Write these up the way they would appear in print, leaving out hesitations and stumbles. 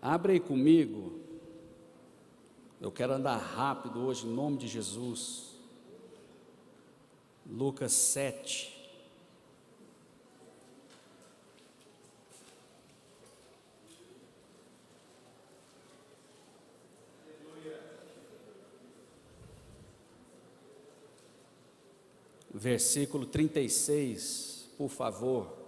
Abre aí comigo, eu quero andar rápido hoje em nome de Jesus. Lucas 7. Versículo 36, por favor.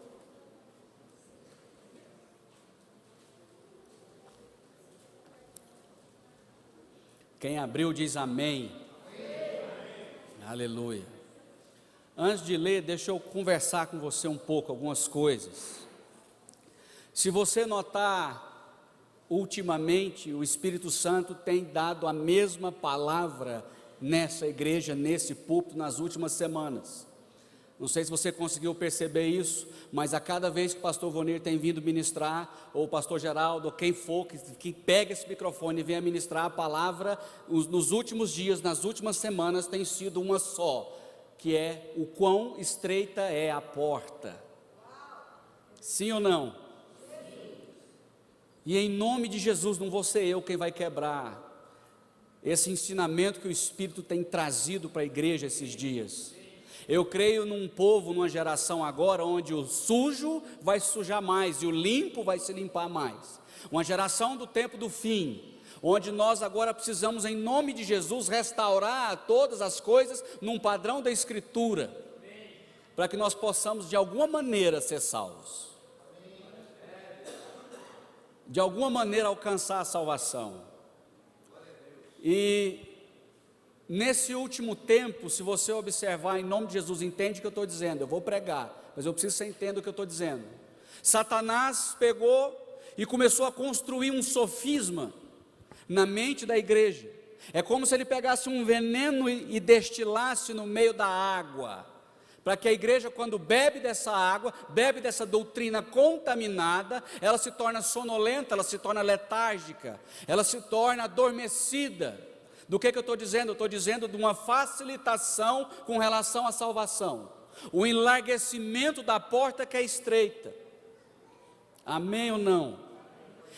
Quem abriu diz amém. Amém. Aleluia. Antes de ler, deixa eu conversar com você um pouco, algumas coisas. Se você notar, ultimamente o Espírito Santo tem dado a mesma palavra nessa igreja, nesse púlpito, nas últimas semanas. Não sei se você conseguiu perceber isso, mas a cada vez que o pastor Vonir tem vindo ministrar, ou o pastor Geraldo, ou quem for, que pega esse microfone e venha ministrar a palavra, nos últimos dias, nas últimas semanas, tem sido uma só, que é o quão estreita é a porta. Sim ou não? Sim. E em nome de Jesus, não vou ser eu quem vai quebrar esse ensinamento que o Espírito tem trazido para a igreja esses dias. Eu creio num povo, numa geração agora, onde o sujo vai sujar mais e o limpo vai se limpar mais. Uma geração do tempo do fim, onde nós agora precisamos, em nome de Jesus, restaurar todas as coisas num padrão da Escritura, para que nós possamos de alguma maneira ser salvos, de alguma maneira alcançar a salvação. E nesse último tempo, se você observar, em nome de Jesus, entende o que eu estou dizendo, eu vou pregar, mas eu preciso que você entenda o que eu estou dizendo. Satanás pegou e começou a construir um sofisma na mente da igreja. É como se ele pegasse um veneno e destilasse no meio da água, para que a igreja, quando bebe dessa água, bebe dessa doutrina contaminada, ela se torna sonolenta, ela se torna letárgica, ela se torna adormecida. Do que eu estou dizendo? Eu estou dizendo de uma facilitação com relação à salvação, o enlarguecimento da porta que é estreita. Amém ou não?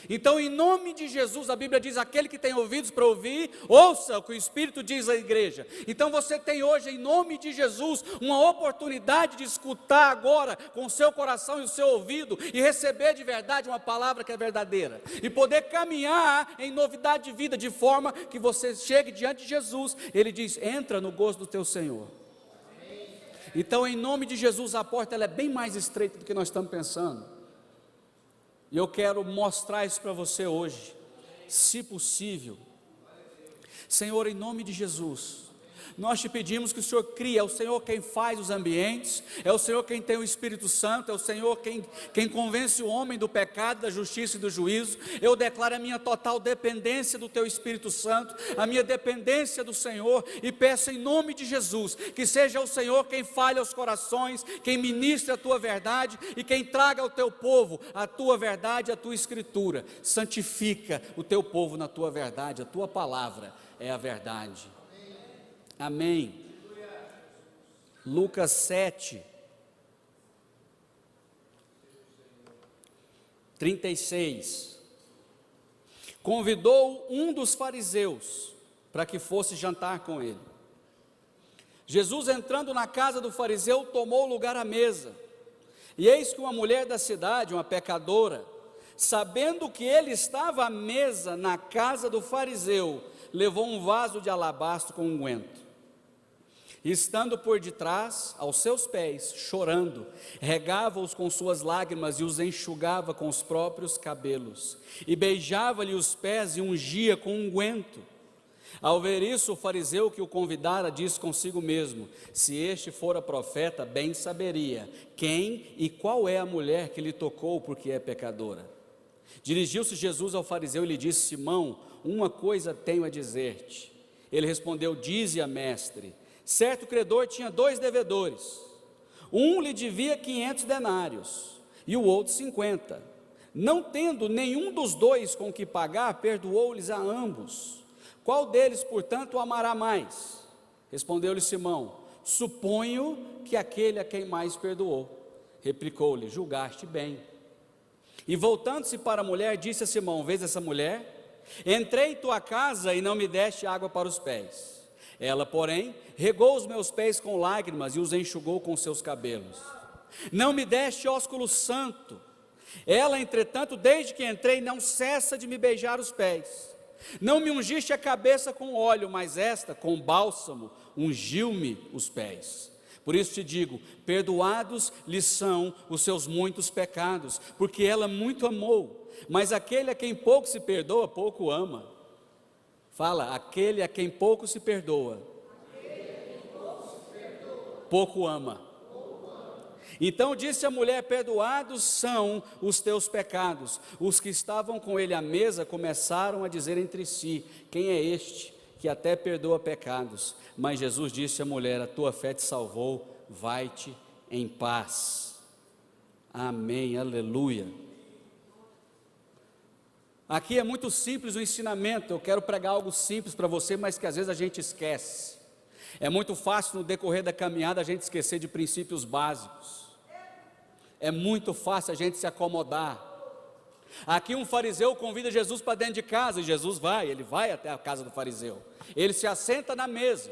Então, em nome de Jesus, a Bíblia diz: aquele que tem ouvidos para ouvir, ouça o que o Espírito diz à igreja. Então você tem hoje, em nome de Jesus, uma oportunidade de escutar agora com o seu coração e o seu ouvido, e receber de verdade uma palavra que é verdadeira, e poder caminhar em novidade de vida, de forma que você chegue diante de Jesus. Ele diz: entra no gozo do teu Senhor. Então, em nome de Jesus, a porta ela é bem mais estreita do que nós estamos pensando. E eu quero mostrar isso para você hoje, se possível. Senhor, em nome de Jesus, nós te pedimos que o Senhor crie, é o Senhor quem faz os ambientes, é o Senhor quem tem o Espírito Santo, é o Senhor quem convence o homem do pecado, da justiça e do juízo. Eu declaro a minha total dependência do teu Espírito Santo, a minha dependência do Senhor, e peço em nome de Jesus, que seja o Senhor quem fale aos corações, quem ministre a tua verdade, e quem traga ao teu povo a tua verdade, a tua Escritura. Santifica o teu povo na tua verdade, a tua palavra é a verdade. Amém. Lucas 7, 36. Convidou um dos fariseus para que fosse jantar com ele. Jesus, entrando na casa do fariseu, tomou lugar à mesa. E eis que uma mulher da cidade, uma pecadora, sabendo que ele estava à mesa na casa do fariseu, levou um vaso de alabastro com unguento. E estando por detrás, aos seus pés, chorando, regava-os com suas lágrimas e os enxugava com os próprios cabelos, e beijava-lhe os pés e ungia com unguento. Ao ver isso, o fariseu que o convidara disse consigo mesmo: se este fora profeta, bem saberia quem e qual é a mulher que lhe tocou, porque é pecadora. Dirigiu-se Jesus ao fariseu e lhe disse: Simão, uma coisa tenho a dizer-te. Ele respondeu: dize-a, mestre. Certo credor tinha 2 devedores. Um lhe devia 500 denários e o outro 50. Não tendo nenhum dos 2 com que pagar, perdoou-lhes a ambos. Qual deles, portanto, o amará mais? Respondeu-lhe Simão: suponho que aquele a quem mais perdoou. Replicou-lhe: julgaste bem. E voltando-se para a mulher, disse a Simão: vês essa mulher? Entrei em tua casa e não me deste água para os pés. Ela, porém, regou os meus pés com lágrimas e os enxugou com seus cabelos. Não me deste ósculo santo. Ela, entretanto, desde que entrei, não cessa de me beijar os pés. Não me ungiste a cabeça com óleo, mas esta, com bálsamo, ungiu-me os pés. Por isso te digo, perdoados lhe são os seus muitos pecados, porque ela muito amou. Mas aquele a quem pouco se perdoa, pouco ama. Fala, aquele a quem pouco se perdoa, pouco ama. Então disse a mulher: perdoados são os teus pecados. Os que estavam com ele à mesa começaram a dizer entre si: quem é este que até perdoa pecados? Mas Jesus disse à mulher: a tua fé te salvou, vai-te em paz. Amém, aleluia. Aqui é muito simples o ensinamento. Eu quero pregar algo simples para você, mas que às vezes a gente esquece. É muito fácil no decorrer da caminhada a gente esquecer de princípios básicos. É muito fácil a gente se acomodar. Aqui um fariseu convida Jesus para dentro de casa, e Jesus ele vai até a casa do fariseu. Ele se assenta na mesa.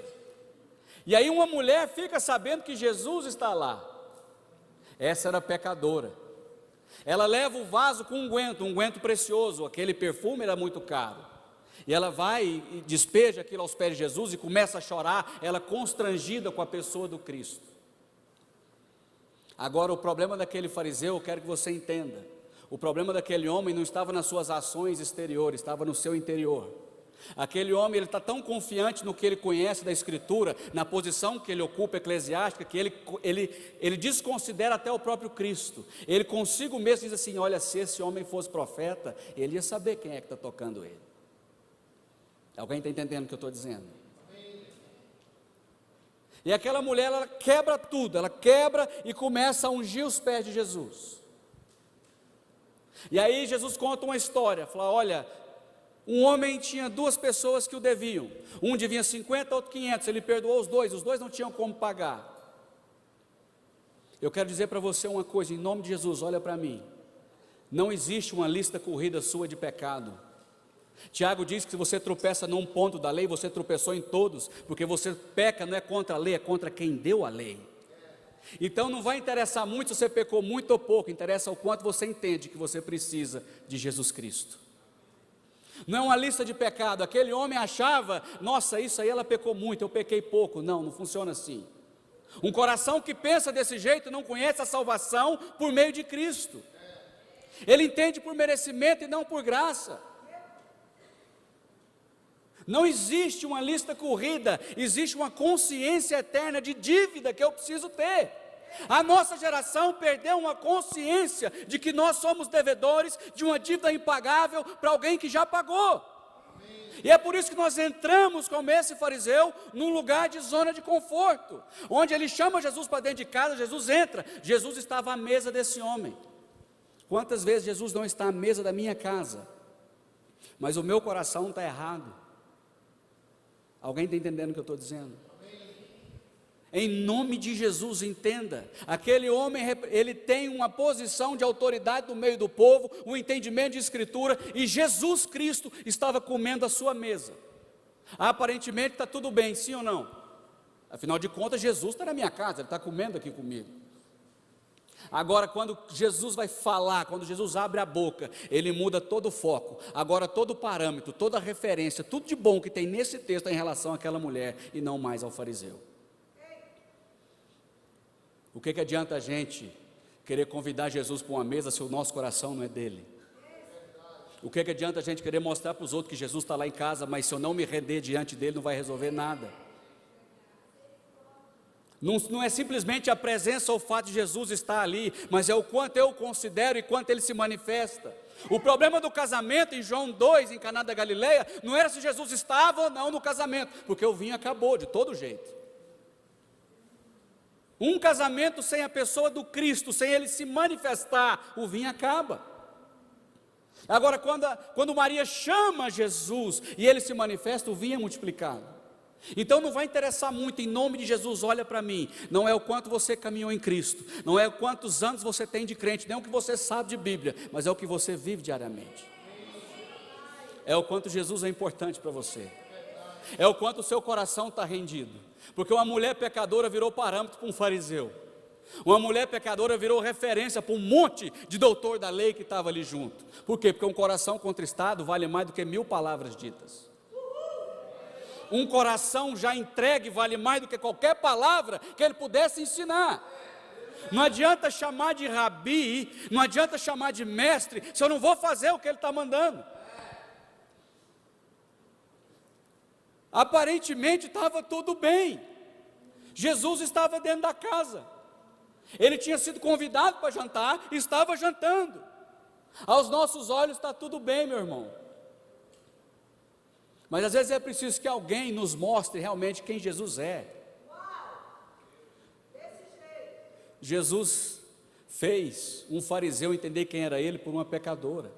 E aí uma mulher fica sabendo que Jesus está lá. Essa era pecadora. Ela leva o vaso com unguento precioso, aquele perfume era muito caro. E ela vai e despeja aquilo aos pés de Jesus e começa a chorar, ela constrangida com a pessoa do Cristo. Agora o problema daquele fariseu, eu quero que você entenda, o problema daquele homem não estava nas suas ações exteriores, estava no seu interior. Aquele homem, ele está tão confiante no que ele conhece da Escritura, na posição que ele ocupa eclesiástica, que ele desconsidera até o próprio Cristo. Ele consigo mesmo diz assim: olha, se esse homem fosse profeta, ele ia saber quem é que está tocando ele. Alguém está entendendo o que eu estou dizendo? E aquela mulher, ela quebra tudo, ela quebra e começa a ungir os pés de Jesus. E aí Jesus conta uma história, fala: olha, um homem tinha duas pessoas que o deviam, um devia 50, outro 500, ele perdoou os dois não tinham como pagar. Eu quero dizer para você uma coisa, em nome de Jesus, olha para mim, não existe uma lista corrida sua de pecado. Tiago diz que se você tropeça num ponto da lei, você tropeçou em todos, porque você peca não é contra a lei, é contra quem deu a lei. Então não vai interessar muito se você pecou muito ou pouco, interessa o quanto você entende que você precisa de Jesus Cristo. Não é uma lista de pecado. Aquele homem achava: nossa, isso aí ela pecou muito, eu pequei pouco. Não funciona assim. Um coração que pensa desse jeito não conhece a salvação por meio de Cristo. Ele entende por merecimento e não por graça. Não existe uma lista corrida, existe uma consciência eterna de dívida que eu preciso ter. A nossa geração perdeu uma consciência de que nós somos devedores de uma dívida impagável para alguém que já pagou. E é por isso que nós entramos como esse fariseu num lugar de zona de conforto, onde ele chama Jesus para dentro de casa, Jesus entra, Jesus estava à mesa desse homem. Quantas vezes Jesus não está à mesa da minha casa, mas o meu coração está errado? Alguém está entendendo o que eu estou dizendo? Em nome de Jesus, entenda, aquele homem, ele tem uma posição de autoridade no meio do povo, um entendimento de Escritura, e Jesus Cristo estava comendo à sua mesa. Aparentemente está tudo bem, sim ou não? Afinal de contas, Jesus está na minha casa, ele está comendo aqui comigo. Agora, quando Jesus vai falar, quando Jesus abre a boca, ele muda todo o foco. Agora todo o parâmetro, toda a referência, tudo de bom que tem nesse texto é em relação àquela mulher e não mais ao fariseu. O que adianta a gente querer convidar Jesus para uma mesa se o nosso coração não é dele? O que adianta a gente querer mostrar para os outros que Jesus está lá em casa, mas se eu não me render diante dele não vai resolver nada? Não é simplesmente a presença ou o fato de Jesus estar ali, mas é o quanto eu o considero e quanto ele se manifesta. O problema do casamento em João 2, em Caná da Galileia, não era se Jesus estava ou não no casamento, porque o vinho acabou de todo jeito. Um casamento sem a pessoa do Cristo, sem ele se manifestar, o vinho acaba. Agora, quando Maria chama Jesus e ele se manifesta, o vinho é multiplicado. Então não vai interessar muito, em nome de Jesus, olha para mim, não é o quanto você caminhou em Cristo, não é quantos anos você tem de crente, nem o que você sabe de Bíblia, mas é o que você vive diariamente, é o quanto Jesus é importante para você, é o quanto o seu coração está rendido, porque uma mulher pecadora virou parâmetro para um fariseu, uma mulher pecadora virou referência para um monte de doutor da lei que estava ali junto. Por quê? Porque um coração contristado vale mais do que 1000 palavras ditas. Um coração já entregue vale mais do que qualquer palavra que ele pudesse ensinar. Não adianta chamar de rabi, não adianta chamar de mestre, se eu não vou fazer o que ele está mandando. Aparentemente estava tudo bem, Jesus estava dentro da casa, ele tinha sido convidado para jantar, estava jantando. Aos nossos olhos está tudo bem, meu irmão. Mas às vezes é preciso que alguém nos mostre realmente quem Jesus é. Jesus fez um fariseu entender quem era ele por uma pecadora.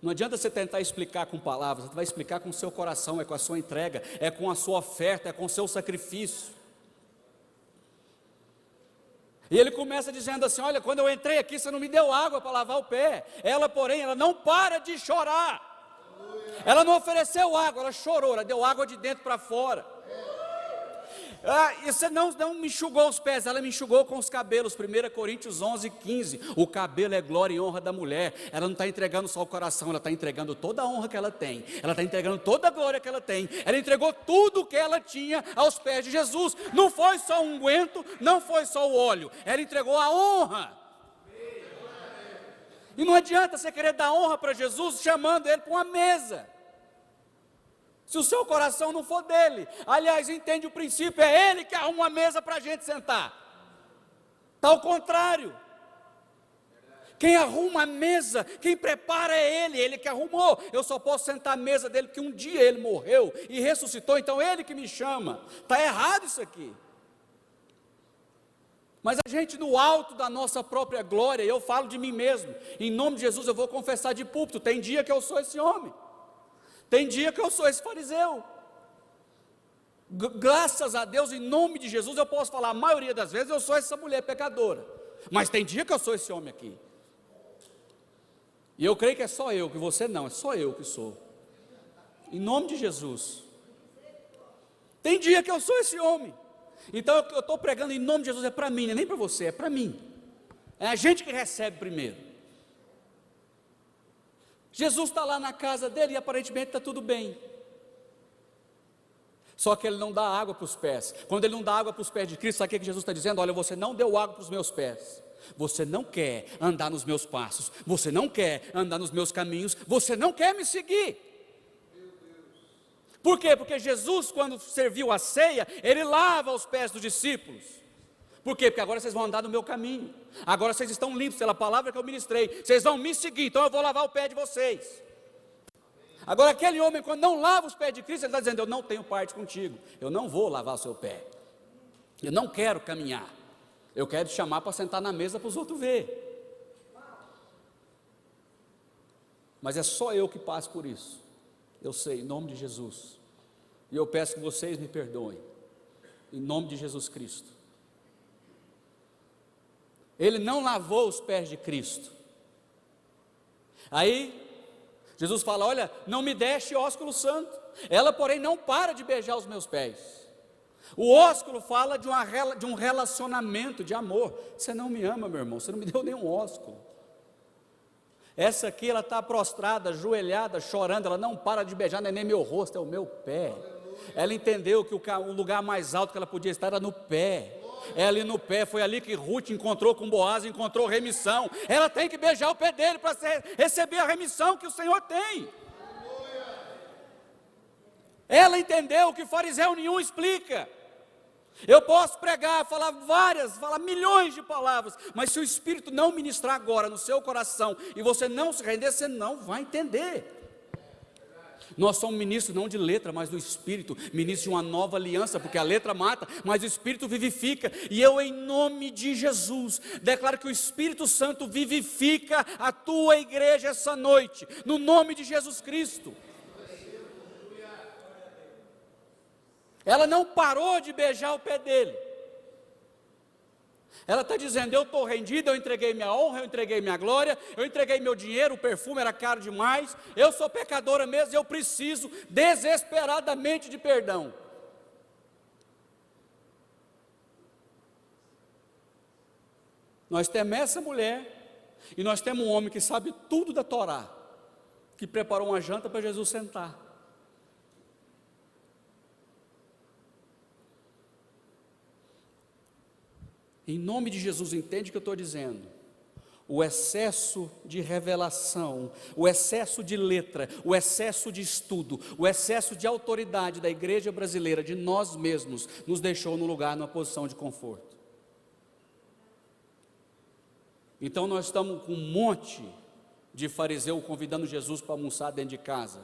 Não adianta você tentar explicar com palavras, você vai explicar com o seu coração, é com a sua entrega, é com a sua oferta, é com o seu sacrifício. E ele começa dizendo assim: olha, quando eu entrei aqui, você não me deu água para lavar o pé. Ela, porém, ela não para de chorar. Ela não ofereceu água, ela chorou, ela deu água de dentro para fora. E você não me enxugou os pés, ela me enxugou com os cabelos. 1 Coríntios 11:15. O cabelo é glória e honra da mulher. Ela não está entregando só o coração, ela está entregando toda a honra que ela tem, ela está entregando toda a glória que ela tem. Ela entregou tudo o que ela tinha aos pés de Jesus. Não foi só um unguento, não foi só o óleo, ela entregou a honra. E não adianta você querer dar honra para Jesus chamando ele para uma mesa, se o seu coração não for dele. Aliás, entende o princípio, é ele que arruma a mesa para a gente sentar. Está ao contrário. Quem arruma a mesa, quem prepara é ele que arrumou. Eu só posso sentar à mesa dele porque um dia ele morreu e ressuscitou, então ele que me chama. Está errado isso aqui. Mas a gente, no alto da nossa própria glória, eu falo de mim mesmo, em nome de Jesus eu vou confessar de púlpito, tem dia que eu sou esse homem, tem dia que eu sou esse fariseu. Graças a Deus, em nome de Jesus, eu posso falar, a maioria das vezes eu sou essa mulher pecadora, mas tem dia que eu sou esse homem aqui, e eu creio que é só eu, que você não, é só eu que sou, em nome de Jesus. Tem dia que eu sou esse homem. Então eu estou pregando em nome de Jesus, é para mim, não é nem para você, é para mim. É a gente que recebe primeiro. Jesus está lá na casa dele e aparentemente está tudo bem. Só que ele não dá água para os pés. Quando ele não dá água para os pés de Cristo, sabe o que Jesus está dizendo? Olha, você não deu água para os meus pés. Você não quer andar nos meus passos. Você não quer andar nos meus caminhos. Você não quer me seguir. Por quê? Porque Jesus, quando serviu a ceia, ele lava os pés dos discípulos. Por quê? Porque agora vocês vão andar no meu caminho. Agora vocês estão limpos pela palavra que eu ministrei. Vocês vão me seguir, então eu vou lavar o pé de vocês. Agora aquele homem, quando não lava os pés de Cristo, ele está dizendo: eu não tenho parte contigo, eu não vou lavar o seu pé, eu não quero caminhar, eu quero te chamar para sentar na mesa para os outros ver. Mas é só eu que passo por isso. Eu sei, em nome de Jesus, e eu peço que vocês me perdoem, em nome de Jesus Cristo. Ele não lavou os pés de Cristo. Aí, Jesus fala: olha, não me deste ósculo santo. Ela, porém, não para de beijar os meus pés. O ósculo fala de um relacionamento de amor. Você não me ama, meu irmão, você não me deu nenhum ósculo. Essa aqui, ela está prostrada, ajoelhada, chorando, ela não para de beijar, não é nem meu rosto, é o meu pé. Ela entendeu que o lugar mais alto que ela podia estar era no pé. É ali no pé, foi ali que Ruth encontrou com Boaz, encontrou remissão. Ela tem que beijar o pé dele para receber a remissão que o Senhor tem. Ela entendeu que fariseu nenhum explica. Eu posso pregar, falar milhões de palavras, mas se o Espírito não ministrar agora no seu coração, e você não se render, você não vai entender. Nós somos ministros não de letra, mas do Espírito, ministros de uma nova aliança, porque a letra mata, mas o Espírito vivifica, e eu, em nome de Jesus, declaro que o Espírito Santo vivifica a tua igreja essa noite, no nome de Jesus Cristo. Ela não parou de beijar o pé dele. Ela está dizendo: eu estou rendida, eu entreguei minha honra, eu entreguei minha glória, eu entreguei meu dinheiro, o perfume era caro demais, eu sou pecadora mesmo, eu preciso desesperadamente de perdão. Nós temos essa mulher, e nós temos um homem que sabe tudo da Torá, que preparou uma janta para Jesus sentar. Em nome de Jesus, entende o que eu estou dizendo? O excesso de revelação, o excesso de letra, o excesso de estudo, o excesso de autoridade da igreja brasileira, de nós mesmos, nos deixou no lugar, numa posição de conforto. Então nós estamos com um monte de fariseu convidando Jesus para almoçar dentro de casa,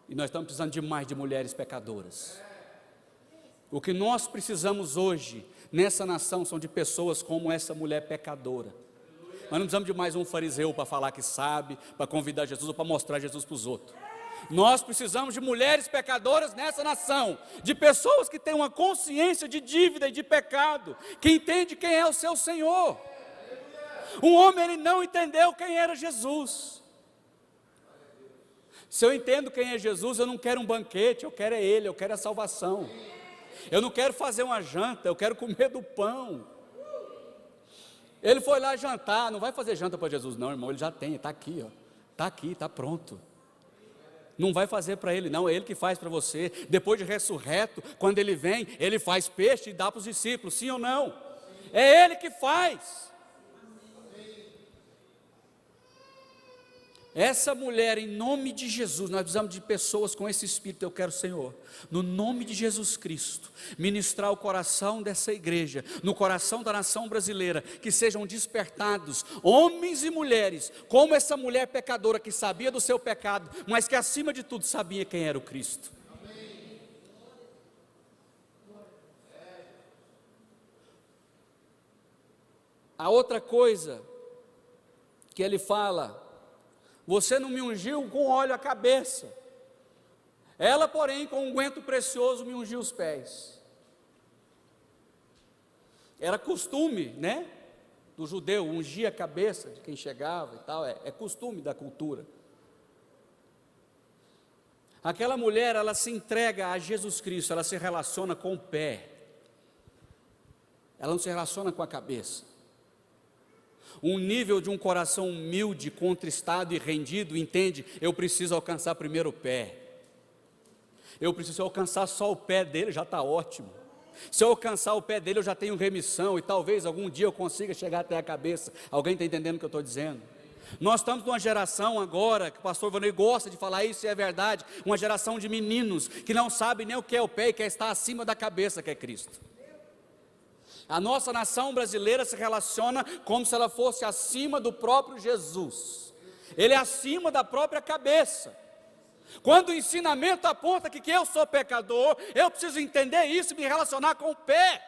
e nós estamos precisando de mais de mulheres pecadoras. O que nós precisamos hoje, nessa nação, são de pessoas como essa mulher pecadora. Nós não precisamos de mais um fariseu para falar que sabe, para convidar Jesus ou para mostrar Jesus para os outros. Nós precisamos de mulheres pecadoras nessa nação, de pessoas que têm uma consciência de dívida e de pecado, que entende quem é o seu Senhor. Um homem, ele não entendeu quem era Jesus. Se eu entendo quem é Jesus, eu não quero um banquete, eu quero é Ele, eu quero a salvação. Eu não quero fazer uma janta, eu quero comer do pão. Ele foi lá jantar, não vai fazer janta para Jesus não, irmão, ele já tem, está aqui, está aqui, está pronto. Não vai fazer para ele não, é ele que faz para você. Depois de ressurreto, quando ele vem, ele faz peixe e dá para os discípulos, sim ou não? É ele que faz. Essa mulher, em nome de Jesus, nós precisamos de pessoas com esse espírito. Eu quero, Senhor, no nome de Jesus Cristo, ministrar o coração dessa igreja, no coração da nação brasileira, que sejam despertados homens e mulheres, como essa mulher pecadora que sabia do seu pecado, mas que acima de tudo sabia quem era o Cristo. A outra coisa que ele fala: você não me ungiu com óleo a cabeça. Ela, porém, com um unguento precioso me ungiu os pés. Era costume, né, do judeu ungir a cabeça de quem chegava e tal, é costume da cultura. Aquela mulher, ela se entrega a Jesus Cristo, ela se relaciona com o pé. Ela não se relaciona com a cabeça. Um nível de um coração humilde, contristado e rendido, entende? Eu preciso alcançar primeiro o pé. Eu preciso alcançar só o pé dele, já está ótimo. Se eu alcançar o pé dele, eu já tenho remissão, e talvez algum dia eu consiga chegar até a cabeça. Alguém está entendendo o que eu estou dizendo? Nós estamos numa geração agora, que o pastor Vanei gosta de falar isso, e é verdade, uma geração de meninos, que não sabem nem o que é o pé, e quer estar acima da cabeça, que é Cristo. A nossa nação brasileira se relaciona como se ela fosse acima do próprio Jesus. Ele é acima da própria cabeça. Quando o ensinamento aponta que eu sou pecador, eu preciso entender isso e me relacionar com o pé.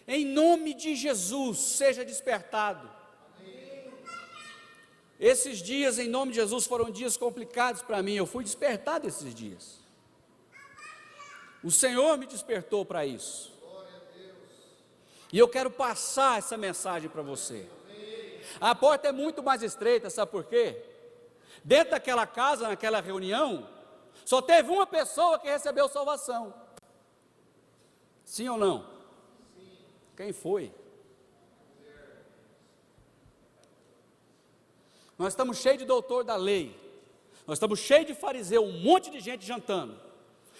Em nome de Jesus, seja despertado. Esses dias, em nome de Jesus, foram dias complicados para mim. Eu fui despertado esses dias. O Senhor me despertou para isso. E eu quero passar essa mensagem para você. A porta é muito mais estreita, sabe por quê? Dentro daquela casa, naquela reunião, só teve uma pessoa que recebeu salvação. Sim ou não? Sim. Quem foi? Nós estamos cheios de doutor da lei. Nós estamos cheios de fariseu, um monte de gente jantando.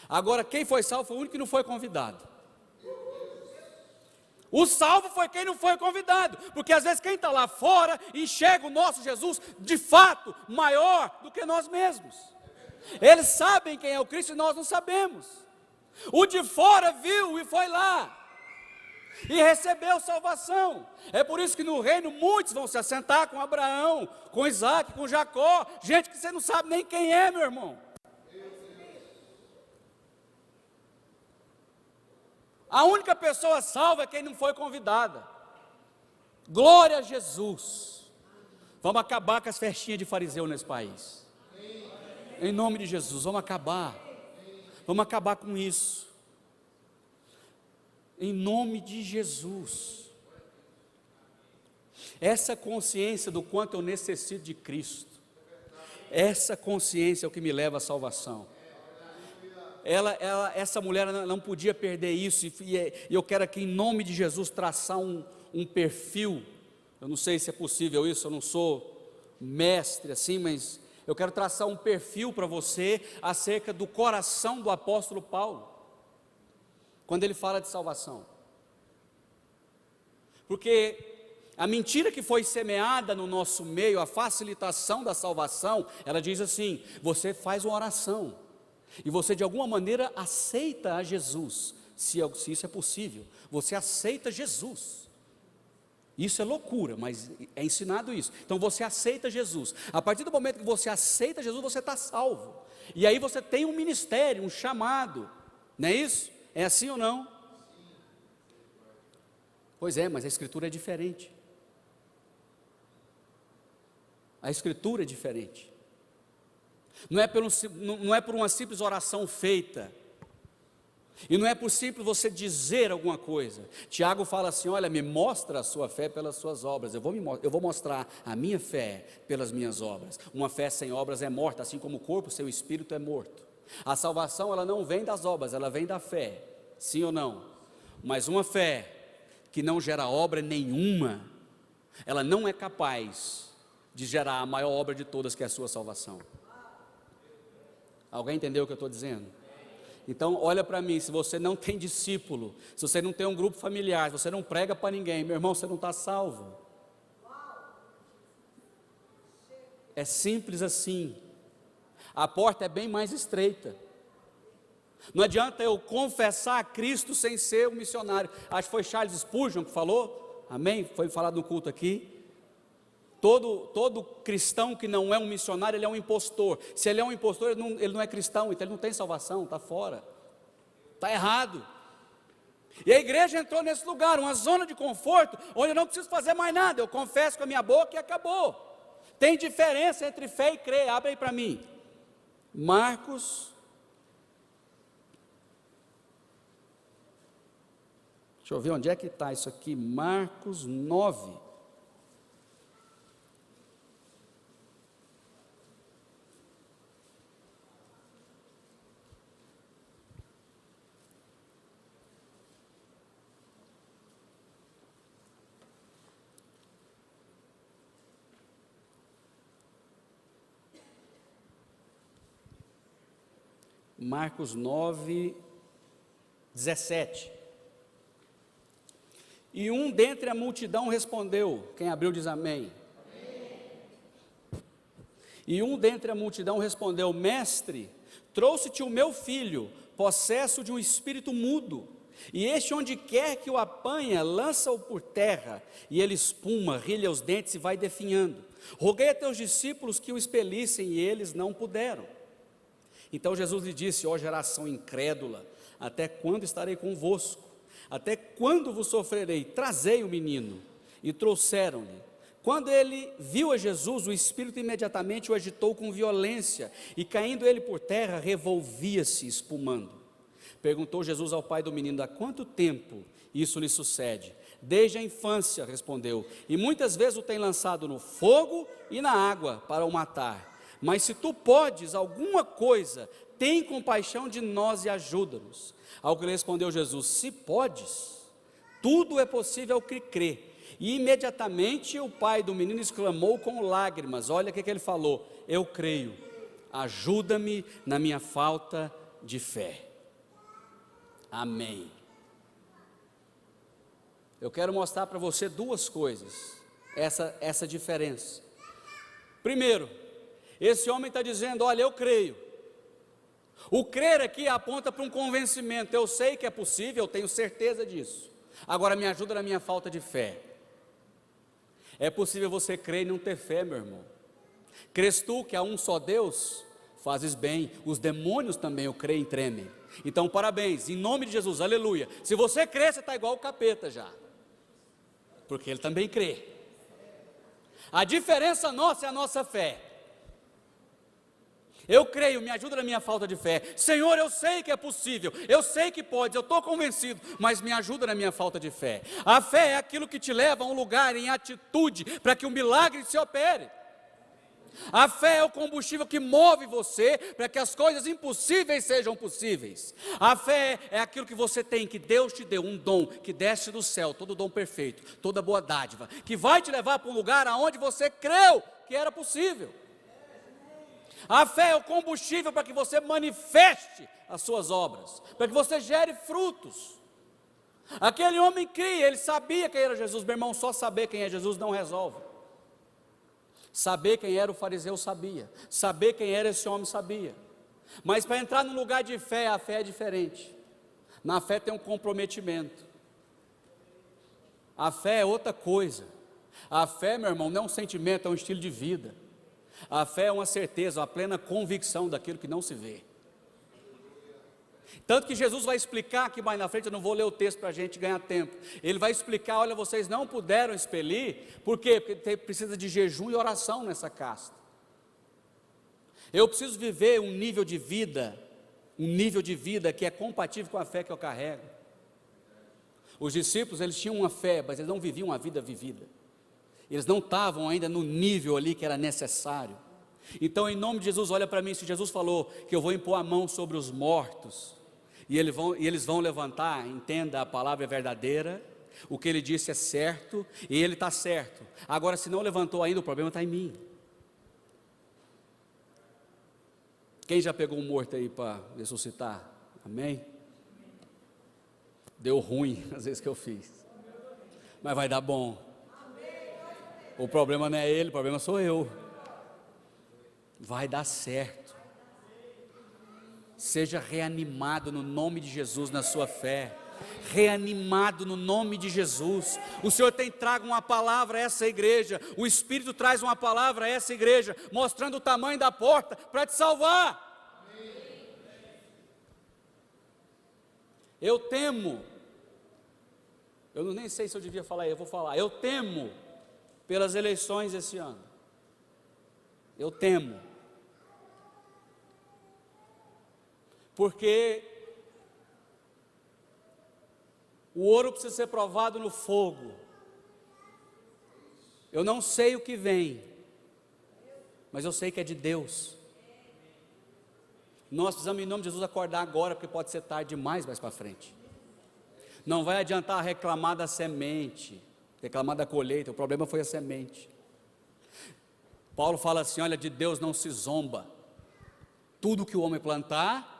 Agora, quem foi salvo foi o único que não foi convidado. O salvo foi quem não foi convidado, porque às vezes quem está lá fora enxerga o nosso Jesus de fato maior do que nós mesmos. Eles sabem quem é o Cristo e nós não sabemos. O de fora viu e foi lá e recebeu salvação. É por isso que no reino muitos vão se assentar com Abraão, com Isaac, com Jacó, gente que você não sabe nem quem é, meu irmão. A única pessoa salva é quem não foi convidada. Glória a Jesus. Vamos acabar com as festinhas de fariseu nesse país. Em nome de Jesus, vamos acabar. Vamos acabar com isso. Em nome de Jesus. Essa consciência do quanto eu necessito de Cristo, essa consciência é o que me leva à salvação. Essa mulher não podia perder isso, e eu quero aqui em nome de Jesus traçar um perfil. Eu não sei se é possível isso, eu não sou mestre assim, mas eu quero traçar um perfil para você acerca do coração do apóstolo Paulo, quando ele fala de salvação. Porque a mentira que foi semeada no nosso meio, a facilitação da salvação, ela diz assim: você faz uma oração, e você de alguma maneira aceita a Jesus, se isso é possível, você aceita Jesus. Isso é loucura, mas é ensinado isso. Então você aceita Jesus. A partir do momento que você aceita Jesus, você está salvo. E aí você tem um ministério, um chamado, não é isso? É assim ou não? Pois é, mas a Escritura é diferente. A Escritura é diferente. Não é por uma simples oração feita, e não é por simples você dizer alguma coisa. Tiago fala assim: olha, me mostra a sua fé pelas suas obras. Eu vou mostrar a minha fé pelas minhas obras. Uma fé sem obras é morta, assim como o corpo, seu espírito é morto. A salvação, ela não vem das obras, ela vem da fé, sim ou não? Mas uma fé que não gera obra nenhuma, ela não é capaz de gerar a maior obra de todas, que é a sua salvação. Alguém entendeu o que eu estou dizendo? Então olha para mim, se você não tem discípulo, se você não tem um grupo familiar, se você não prega para ninguém, meu irmão, você não está salvo. É simples assim. A porta é bem mais estreita. Não adianta eu confessar a Cristo sem ser um missionário. Acho que foi Charles Spurgeon que falou, amém? Foi falado no culto aqui. Todo cristão que não é um missionário, ele é um impostor. Se ele é um impostor, ele não é cristão, então ele não tem salvação, está fora, está errado. E a igreja entrou nesse lugar, uma zona de conforto, onde eu não preciso fazer mais nada, eu confesso com a minha boca e acabou. Tem diferença entre fé e crer. Abre aí para mim, Marcos, deixa eu ver onde é que está isso aqui, Marcos 9. Marcos 9, 17. E um dentre a multidão respondeu, quem abriu diz amém. E um dentre a multidão respondeu: mestre, trouxe-te o meu filho, possesso de um espírito mudo, e este onde quer que o apanha, lança-o por terra, e ele espuma, rilha os dentes e vai definhando. Roguei a teus discípulos que o expelissem, e eles não puderam. Então Jesus lhe disse: ó geração incrédula, até quando estarei convosco? Até quando vos sofrerei? Trazei o menino. E trouxeram-lhe. Quando ele viu a Jesus, o espírito imediatamente o agitou com violência, e caindo ele por terra, revolvia-se espumando. Perguntou Jesus ao pai do menino: há quanto tempo isso lhe sucede? Desde a infância, respondeu, e muitas vezes o tem lançado no fogo e na água para o matar. Mas se tu podes alguma coisa, tem compaixão de nós e ajuda-nos. Ao que lhe respondeu Jesus: se podes, tudo é possível ao que crê. E imediatamente o pai do menino exclamou com lágrimas, olha o que ele falou: eu creio, ajuda-me na minha falta de fé. Amém. Eu quero mostrar para você duas coisas, essa diferença. Primeiro, esse homem está dizendo: olha, eu creio. O crer aqui aponta para um convencimento. Eu sei que é possível, eu tenho certeza disso. Agora me ajuda na minha falta de fé. É possível você crer e não ter fé, meu irmão. Crês tu que há um só Deus? Fazes bem. Os demônios também, eu creio, e tremem. Então parabéns, em nome de Jesus, aleluia. Se você crê, você está igual o capeta já, porque ele também crê. A diferença nossa é a nossa fé. Eu creio, me ajuda na minha falta de fé. Senhor, eu sei que é possível, eu sei que pode, eu estou convencido, mas me ajuda na minha falta de fé. A fé é aquilo que te leva a um lugar em atitude, para que o milagre se opere. A fé é o combustível que move você, para que as coisas impossíveis sejam possíveis. A fé é aquilo que você tem, que Deus te deu, um dom, que desce do céu, todo dom perfeito, toda boa dádiva, que vai te levar para um lugar aonde você creu que era possível. A fé é o combustível para que você manifeste as suas obras, para que você gere frutos. Aquele homem cria, ele sabia quem era Jesus. Meu irmão, só saber quem é Jesus não resolve. Saber quem era o fariseu sabia, saber quem era esse homem sabia. Mas para entrar num lugar de fé, a fé é diferente. Na fé tem um comprometimento. A fé é outra coisa. A fé, meu irmão, não é um sentimento, é um estilo de vida. A fé é uma certeza, uma plena convicção daquilo que não se vê. Tanto que Jesus vai explicar aqui mais na frente, eu não vou ler o texto para a gente ganhar tempo. Ele vai explicar, olha, vocês não puderam expelir, por quê? Porque precisa de jejum e oração nessa casta. Eu preciso viver um nível de vida que é compatível com a fé que eu carrego. Os discípulos, eles tinham uma fé, mas eles não viviam a vida vivida. Eles não estavam ainda no nível ali que era necessário. Então, em nome de Jesus, olha para mim, se Jesus falou que eu vou impor a mão sobre os mortos, e eles vão levantar, entenda, a palavra é verdadeira, o que ele disse é certo, e ele está certo. Agora, se não levantou ainda, o problema está em mim. Quem já pegou um morto aí para ressuscitar? Amém? Deu ruim, às vezes que eu fiz, mas vai dar bom. O problema não é ele, o problema sou eu. Vai dar certo. Seja reanimado no nome de Jesus na sua fé. Reanimado no nome de Jesus. O Senhor tem trago uma palavra a essa igreja. O Espírito traz uma palavra a essa igreja, mostrando o tamanho da porta para te salvar. Eu temo. Eu nem sei se eu devia falar, eu vou falar. Eu temo pelas eleições esse ano. Eu temo. Porque o ouro precisa ser provado no fogo. Eu não sei o que vem, mas eu sei que é de Deus. Nós precisamos, em nome de Jesus, acordar agora, porque pode ser tarde demais mais para frente. Não vai adiantar reclamar da semente, reclamar da colheita, o problema foi a semente. Paulo fala assim, olha, de Deus não se zomba. Tudo que o homem plantar,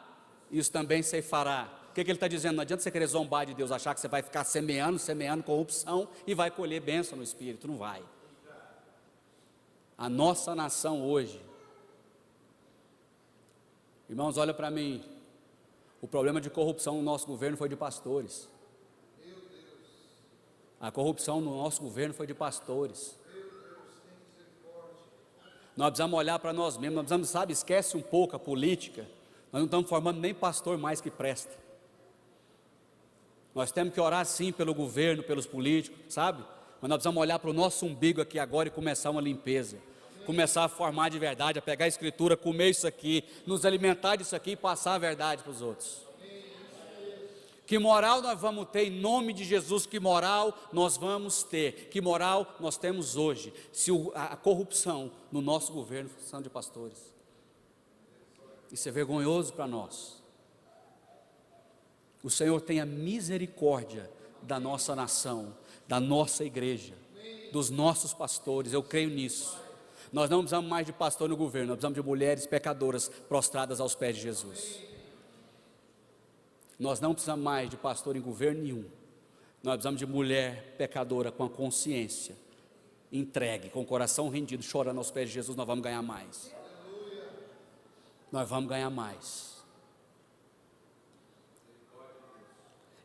isso também ceifará. O que ele está dizendo? Não adianta você querer zombar de Deus, achar que você vai ficar semeando corrupção e vai colher bênção no Espírito, não vai. A nossa nação hoje, irmãos, olha para mim, o problema de corrupção no nosso governo foi de pastores. A corrupção no nosso governo foi de pastores. Nós precisamos olhar para nós mesmos, nós precisamos, esquece um pouco a política, nós não estamos formando nem pastor mais que presta. Nós temos que orar sim pelo governo, pelos políticos, sabe? Mas nós precisamos olhar para o nosso umbigo aqui agora e começar uma limpeza. Começar a formar de verdade, a pegar a escritura, comer isso aqui, nos alimentar disso aqui e passar a verdade para os outros. Que moral nós vamos ter em nome de Jesus? Que moral nós vamos ter? Que moral nós temos hoje? Se a corrupção no nosso governo são de pastores. Isso é vergonhoso para nós. O Senhor tenha misericórdia da nossa nação, da nossa igreja, dos nossos pastores, eu creio nisso. Nós não precisamos mais de pastor no governo, nós precisamos de mulheres pecadoras prostradas aos pés de Jesus. Nós não precisamos mais de pastor em governo nenhum. Nós precisamos de mulher pecadora com a consciência entregue, com o coração rendido, chorando aos pés de Jesus. Nós vamos ganhar mais. Nós vamos ganhar mais.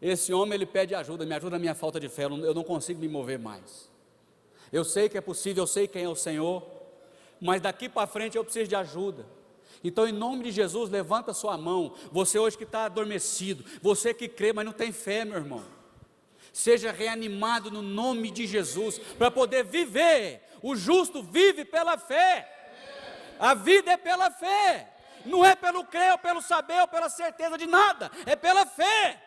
Esse homem, ele pede ajuda, me ajuda na minha falta de fé, eu não consigo me mover mais. Eu sei que é possível, eu sei quem é o Senhor, mas daqui para frente eu preciso de ajuda. Então, em nome de Jesus, levanta a sua mão. Você hoje que está adormecido, você que crê, mas não tem fé, meu irmão. seja reanimado no nome de Jesus, para poder viver. O justo vive pela fé. A vida é pela fé. Não é pelo crer, ou pelo saber, ou pela certeza de nada. É pela fé.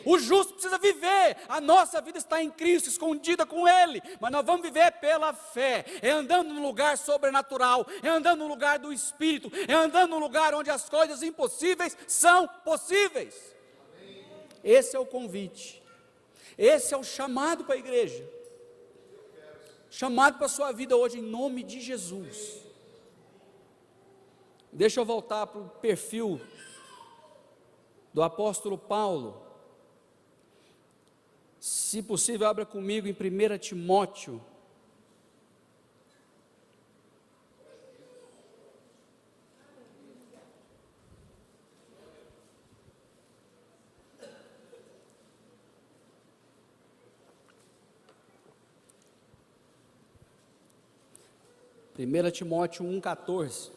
O justo precisa viver. A nossa vida está em Cristo, escondida com Ele. Mas nós vamos viver pela fé. É andando num lugar sobrenatural. É andando num lugar do Espírito. É andando num lugar onde as coisas impossíveis são possíveis. Esse é o convite. Esse é o chamado para a igreja. Chamado para a sua vida hoje, em nome de Jesus. Deixa eu voltar para o perfil do apóstolo Paulo. Se possível, abra comigo em 1 Timóteo. Primeira Timóteo 1,14.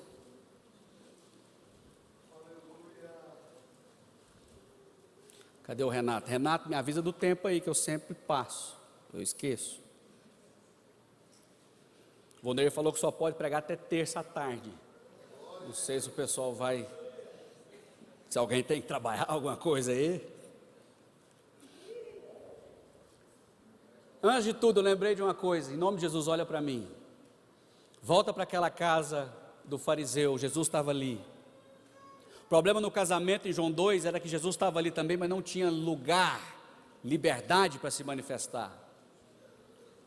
Cadê o Renato? Renato, me avisa do tempo aí, que eu sempre passo, eu esqueço. O Vonei falou que só pode pregar até terça à tarde. Não sei se o pessoal vai, se alguém tem que trabalhar alguma coisa aí. Antes de tudo, eu lembrei de uma coisa, em nome de Jesus, olha para mim. Volta para aquela casa do fariseu, Jesus estava ali. O problema no casamento em João 2 era que Jesus estava ali também, mas não tinha lugar, liberdade para se manifestar.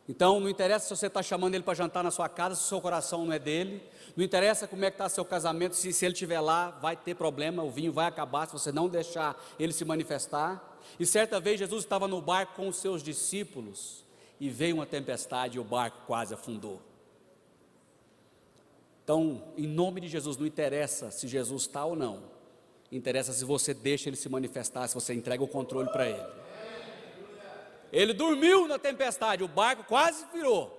Então não interessa se você está chamando ele para jantar na sua casa, se o seu coração não é dele. Não interessa como é que está seu casamento, se ele estiver lá vai ter problema, o vinho vai acabar se você não deixar ele se manifestar. E certa vez Jesus estava no barco com os seus discípulos e veio uma tempestade e o barco quase afundou. Então, em nome de Jesus, não interessa se Jesus está ou não, interessa se você deixa ele se manifestar, se você entrega o controle para ele. Ele dormiu na tempestade, o barco quase virou,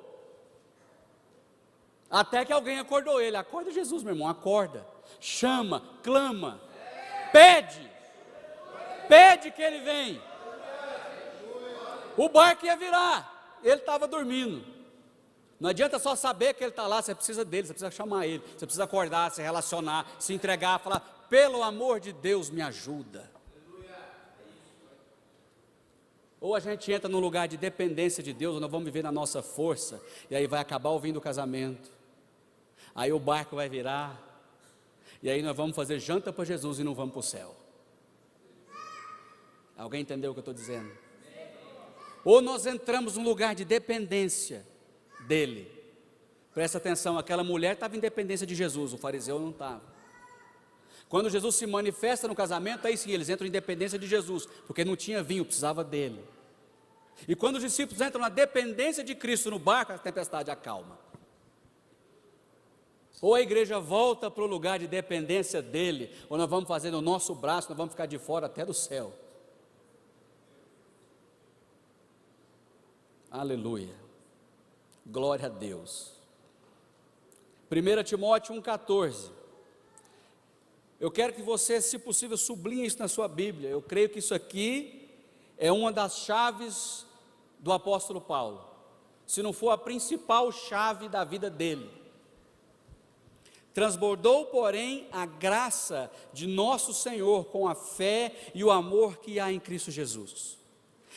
até que alguém acordou ele. Acorda Jesus, meu irmão, acorda, chama, clama, pede que ele venha. O barco ia virar, ele estava dormindo. Não adianta só saber que ele está lá, você precisa dele, você precisa chamar ele, você precisa acordar, se relacionar, se entregar, falar, pelo amor de Deus, me ajuda. Ou a gente entra num lugar de dependência de Deus, ou nós vamos viver na nossa força, e aí vai acabar o vinho do casamento, aí o barco vai virar, e aí nós vamos fazer janta para Jesus e não vamos para o céu. Alguém entendeu o que eu estou dizendo? Ou nós entramos num lugar de dependência dele. Presta atenção, aquela mulher estava em dependência de Jesus, o fariseu não estava. Quando Jesus se manifesta no casamento, aí sim, eles entram em dependência de Jesus, porque não tinha vinho, precisava dele. E quando os discípulos entram na dependência de Cristo no barco, a tempestade acalma. Ou a igreja volta para o lugar de dependência dele, ou nós vamos fazer no nosso braço, nós vamos ficar de fora até do céu. Aleluia. Glória a Deus. 1 Timóteo 1,14. Eu quero que você, se possível, sublinhe isso na sua Bíblia. Eu creio que isso aqui é uma das chaves do apóstolo Paulo. Se não for a principal chave da vida dele. Transbordou, porém, a graça de nosso Senhor com a fé e o amor que há em Cristo Jesus.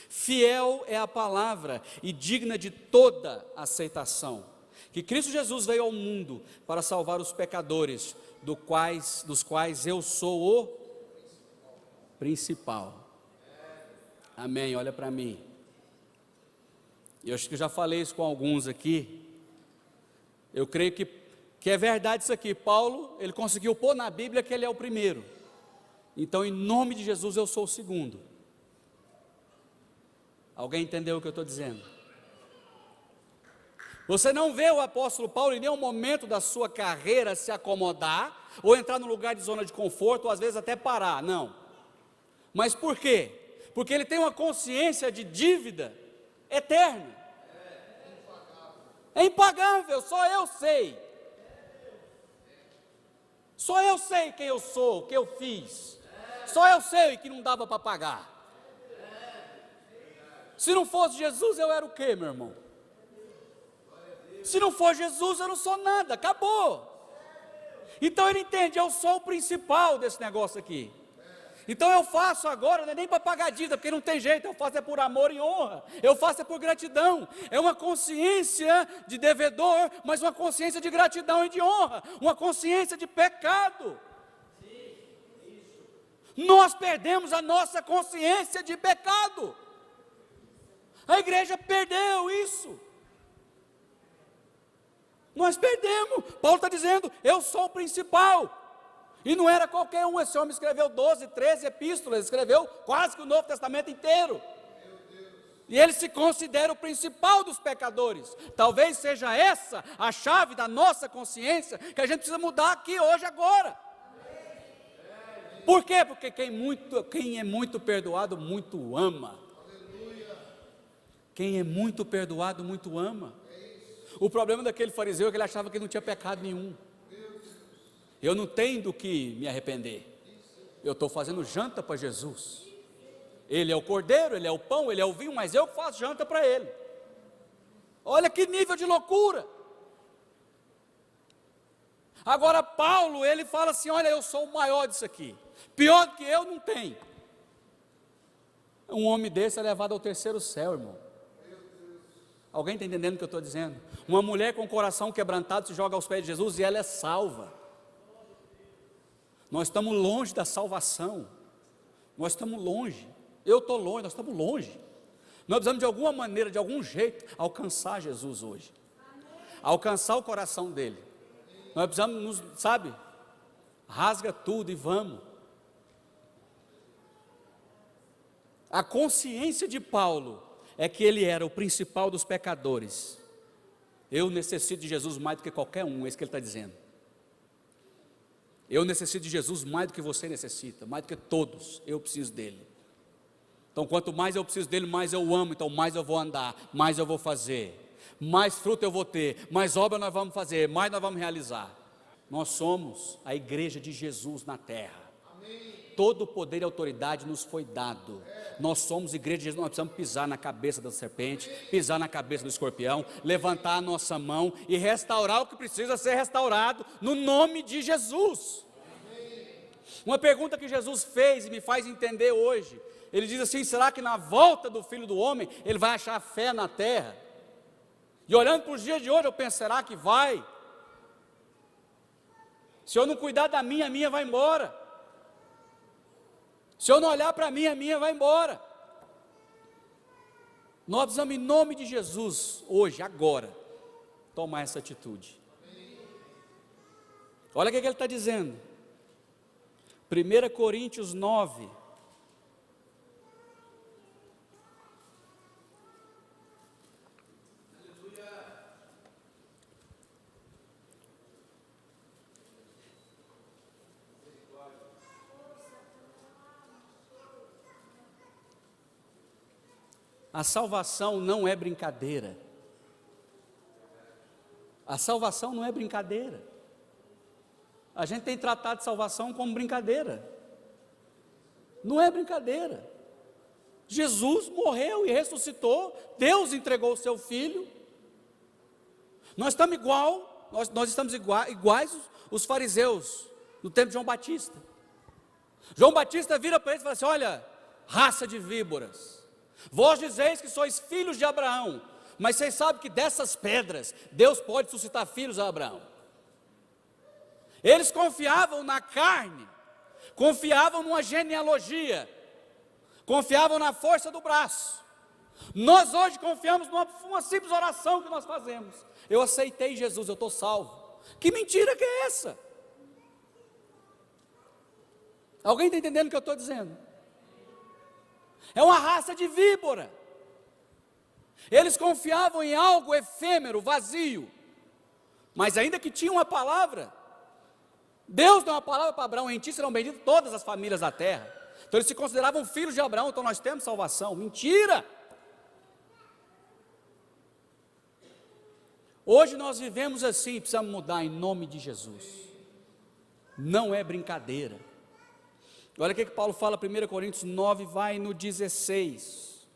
Fiel é a palavra e digna de toda aceitação, que Cristo Jesus veio ao mundo para salvar os pecadores, dos quais eu sou o principal. Amém, olha para mim. Eu acho que eu já falei isso com alguns aqui. Eu creio que é verdade isso aqui. Paulo, ele conseguiu pôr na Bíblia que ele é o primeiro. Então, em nome de Jesus, eu sou o segundo. Alguém entendeu o que eu estou dizendo? Você não vê o apóstolo Paulo em nenhum momento da sua carreira se acomodar, ou entrar num lugar de zona de conforto, ou às vezes até parar, não. Mas por quê? Porque ele tem uma consciência de dívida eterna. É impagável, só eu sei. Só eu sei quem eu sou, o que eu fiz. Só eu sei que não dava para pagar. Se não fosse Jesus, eu era o quê, meu irmão? Se não for Jesus, eu não sou nada, acabou. Então ele entende, eu sou o principal desse negócio aqui. Então eu faço agora, não é nem para pagar dívida, porque não tem jeito, eu faço é por amor e honra, eu faço é por gratidão, é uma consciência de devedor, mas uma consciência de gratidão e de honra, uma consciência de pecado. Nós perdemos a nossa consciência de pecado, a igreja perdeu isso, nós perdemos. Paulo está dizendo, eu sou o principal. E não era qualquer um, esse homem escreveu 12, 13 epístolas, escreveu quase que o Novo Testamento inteiro. E ele se considera o principal dos pecadores. Talvez seja essa a chave da nossa consciência, que a gente precisa mudar aqui hoje, agora. Por quê? Porque quem é muito perdoado, muito ama. Quem é muito perdoado, muito ama. O problema daquele fariseu é que ele achava que não tinha pecado nenhum. Eu não tenho do que me arrepender. Eu estou fazendo janta para Jesus. Ele é o cordeiro, ele é o pão, ele é o vinho, mas eu faço janta para ele. Olha que nível de loucura. Agora Paulo, ele fala assim, olha, eu sou o maior disso aqui. Pior do que eu não tem. Um homem desse é levado ao terceiro céu, irmão. Alguém está entendendo o que eu estou dizendo? Uma mulher com o coração quebrantado se joga aos pés de Jesus e ela é salva. Nós estamos longe da salvação, nós estamos longe, eu estou longe, nós estamos longe. Nós precisamos de alguma maneira, de algum jeito, alcançar Jesus hoje, alcançar o coração dele. Nós precisamos, rasga tudo e vamos. A consciência de Paulo é que ele era o principal dos pecadores. Eu necessito de Jesus mais do que qualquer um, é isso que ele está dizendo. Eu necessito de Jesus mais do que você necessita, mais do que todos, eu preciso dele. Então quanto mais eu preciso dele, mais eu amo, então mais eu vou andar, mais eu vou fazer, mais fruto eu vou ter, mais obra nós vamos fazer, mais nós vamos realizar. Nós somos a igreja de Jesus na terra. Todo o poder e autoridade nos foi dado. Nós somos igreja de Jesus, nós precisamos pisar na cabeça da serpente, pisar na cabeça do escorpião, levantar a nossa mão e restaurar o que precisa ser restaurado, no nome de Jesus. Uma pergunta que Jesus fez e me faz entender hoje, ele diz assim, será que na volta do Filho do Homem, ele vai achar fé na terra? E olhando para os dias de hoje, eu penso, será que vai? Se eu não cuidar da minha, a minha vai embora. Se eu não olhar para mim, a minha vai embora. Nós precisamos, em nome de Jesus, hoje, agora, tomar essa atitude. Olha o que ele está dizendo. 1 Coríntios 9. A salvação não é brincadeira. A salvação não é brincadeira. A gente tem tratado de salvação como brincadeira. Não é brincadeira. Jesus morreu e ressuscitou, Deus entregou o seu Filho. Nós estamos iguais os fariseus no tempo de João Batista. João Batista vira para eles e fala assim, olha, raça de víboras, vós dizeis que sois filhos de Abraão, mas vocês sabem que dessas pedras, Deus pode suscitar filhos a Abraão. Eles confiavam na carne, confiavam numa genealogia, confiavam na força do braço. Nós hoje confiamos numa simples oração que nós fazemos. Eu aceitei Jesus, eu estou salvo. Que mentira que é essa? Alguém está entendendo o que eu estou dizendo? É uma raça de víbora. Eles confiavam em algo efêmero, vazio, mas ainda que tinha uma palavra, Deus deu uma palavra para Abraão, em ti serão benditas todas as famílias da terra. Então eles se consideravam filhos de Abraão, então nós temos salvação. Mentira! Hoje nós vivemos assim, precisamos mudar em nome de Jesus. Não é brincadeira. Olha o que Paulo fala, 1 Coríntios 9, vai no 16.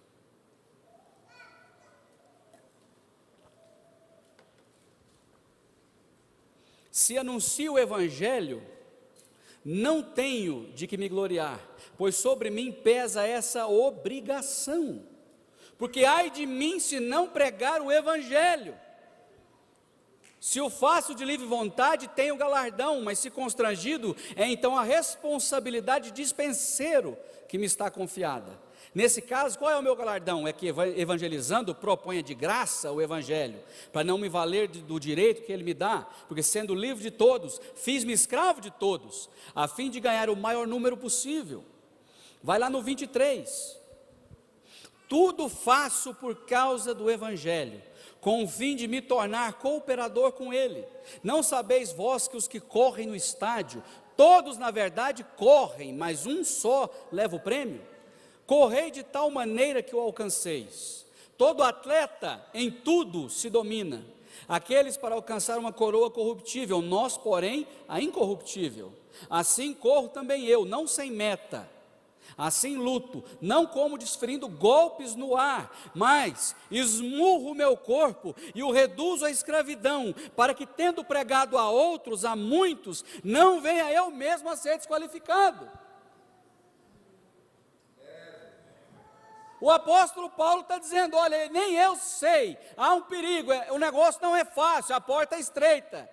Se anuncio o evangelho, não tenho de que me gloriar, pois sobre mim pesa essa obrigação. Porque ai de mim se não pregar o evangelho. Se o faço de livre vontade, tenho galardão, mas se constrangido, é então a responsabilidade de dispenseiro que me está confiada. Nesse caso, qual é o meu galardão? É que evangelizando proponha de graça o evangelho, para não me valer do direito que ele me dá, porque sendo livre de todos, fiz-me escravo de todos, a fim de ganhar o maior número possível. Vai lá no 23. Tudo faço por causa do evangelho, com o fim de me tornar cooperador com ele. Não sabeis vós que os que correm no estádio, todos na verdade correm, mas um só leva o prêmio? Correi de tal maneira que o alcanceis. Todo atleta em tudo se domina. Aqueles para alcançar uma coroa corruptível, nós, porém, a incorruptível. Assim corro também eu, não sem meta. Assim luto, não como desferindo golpes no ar, mas esmurro o meu corpo e o reduzo à escravidão, para que, tendo pregado a outros, a muitos, não venha eu mesmo a ser desqualificado. O apóstolo Paulo está dizendo, olha, nem eu sei, há um perigo, o negócio não é fácil, a porta é estreita.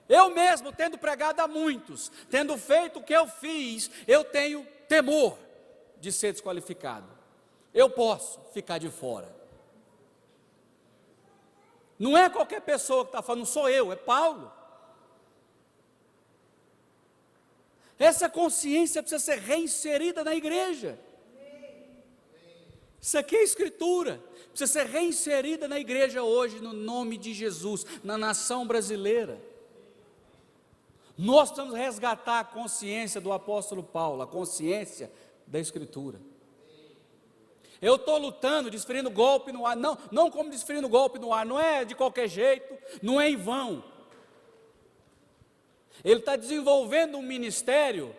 Eu mesmo, tendo pregado a muitos, tendo feito o que eu fiz, eu tenho temor de ser desqualificado. Eu posso ficar de fora. Não é qualquer pessoa que está falando, não sou eu, é Paulo. Essa consciência precisa ser reinserida na igreja. Isso aqui é escritura, precisa ser reinserida na igreja hoje, no nome de Jesus, na nação brasileira. Nós precisamos resgatar a consciência do apóstolo Paulo, a consciência da escritura. Eu estou lutando, desferindo golpe no ar, não como desferindo golpe no ar, não é de qualquer jeito, não é em vão. Ele está desenvolvendo um ministério,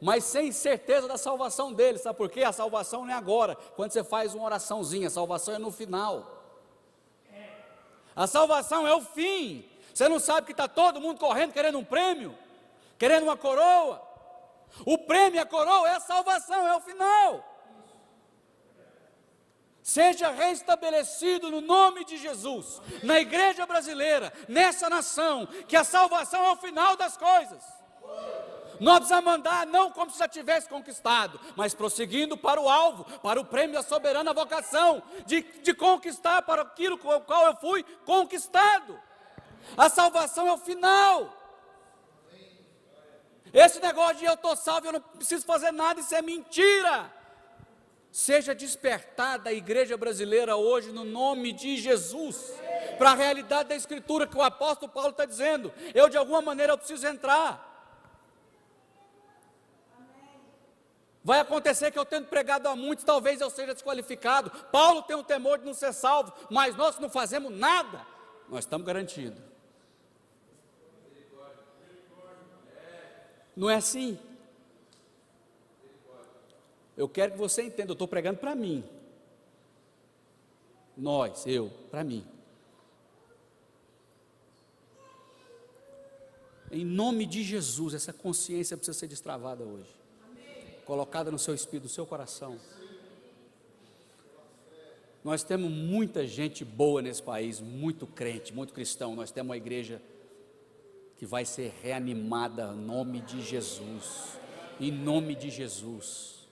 mas sem certeza da salvação dele, sabe por quê? A salvação não é agora, quando você faz uma oraçãozinha, a salvação é no final. A salvação é o fim. Você não sabe que está todo mundo correndo, querendo um prêmio, querendo uma coroa. O prêmio e a coroa é a salvação, é o final. Seja restabelecido no nome de Jesus, na igreja brasileira, nessa nação, que a salvação é o final das coisas. Nós precisamos andar não como se já tivesse conquistado, mas prosseguindo para o alvo, para o prêmio da soberana vocação, de conquistar para aquilo com o qual eu fui conquistado. A salvação é o final. Esse negócio de eu estou salvo, eu não preciso fazer nada, isso é mentira. Seja despertada a igreja brasileira hoje, no nome de Jesus, para a realidade da escritura que o apóstolo Paulo está dizendo. Eu de alguma maneira eu preciso entrar. Vai acontecer que eu tendo pregado a muitos, talvez eu seja desqualificado. Paulo tem o temor de não ser salvo, mas nós não fazemos nada, nós estamos garantidos. Não é assim? Eu quero que você entenda, eu estou pregando para mim. Nós, eu, para mim. Em nome de Jesus, essa consciência precisa ser destravada hoje. Colocada no seu espírito, no seu coração. Nós temos muita gente boa nesse país, muito crente, muito cristão. Nós temos uma igreja que vai ser reanimada em nome de Jesus. Em nome de Jesus.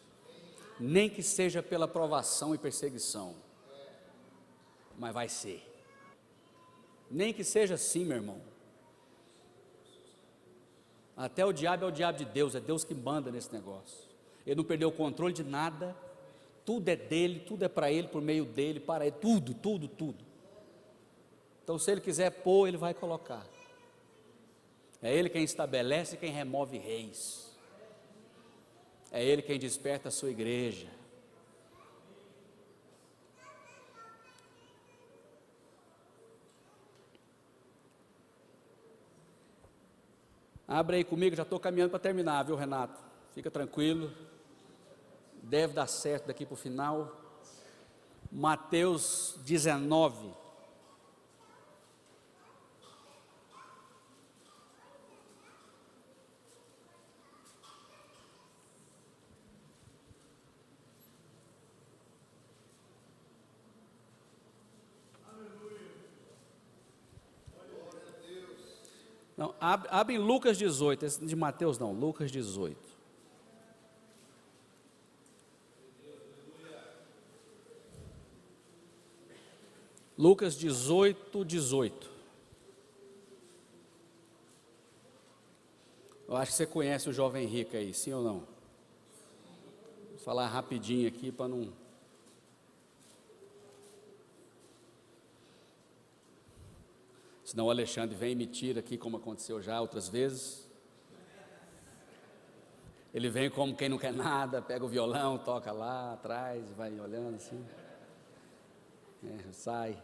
Nem que seja pela provação e perseguição, mas vai ser. Nem que seja assim, meu irmão. Até o diabo é o diabo de Deus, é Deus que manda nesse negócio. Ele não perdeu o controle de nada, tudo é dele, tudo é para ele, por meio dele, para ele, tudo. Então se ele quiser pôr, ele vai colocar. É ele quem estabelece e quem remove reis. É ele quem desperta a sua igreja. Abre aí comigo, já estou caminhando para terminar, viu, Renato? Fica tranquilo, deve dar certo daqui para o final. Mateus 19. Não, abre em Lucas 18, esse de Mateus não, Lucas 18. Lucas 18, 18. Eu acho que você conhece o jovem rico aí, sim ou não? Vou falar rapidinho aqui para não... Senão o Alexandre vem e me tira aqui, como aconteceu já outras vezes. Ele vem como quem não quer nada, pega o violão, toca lá atrás, vai olhando assim. Sai.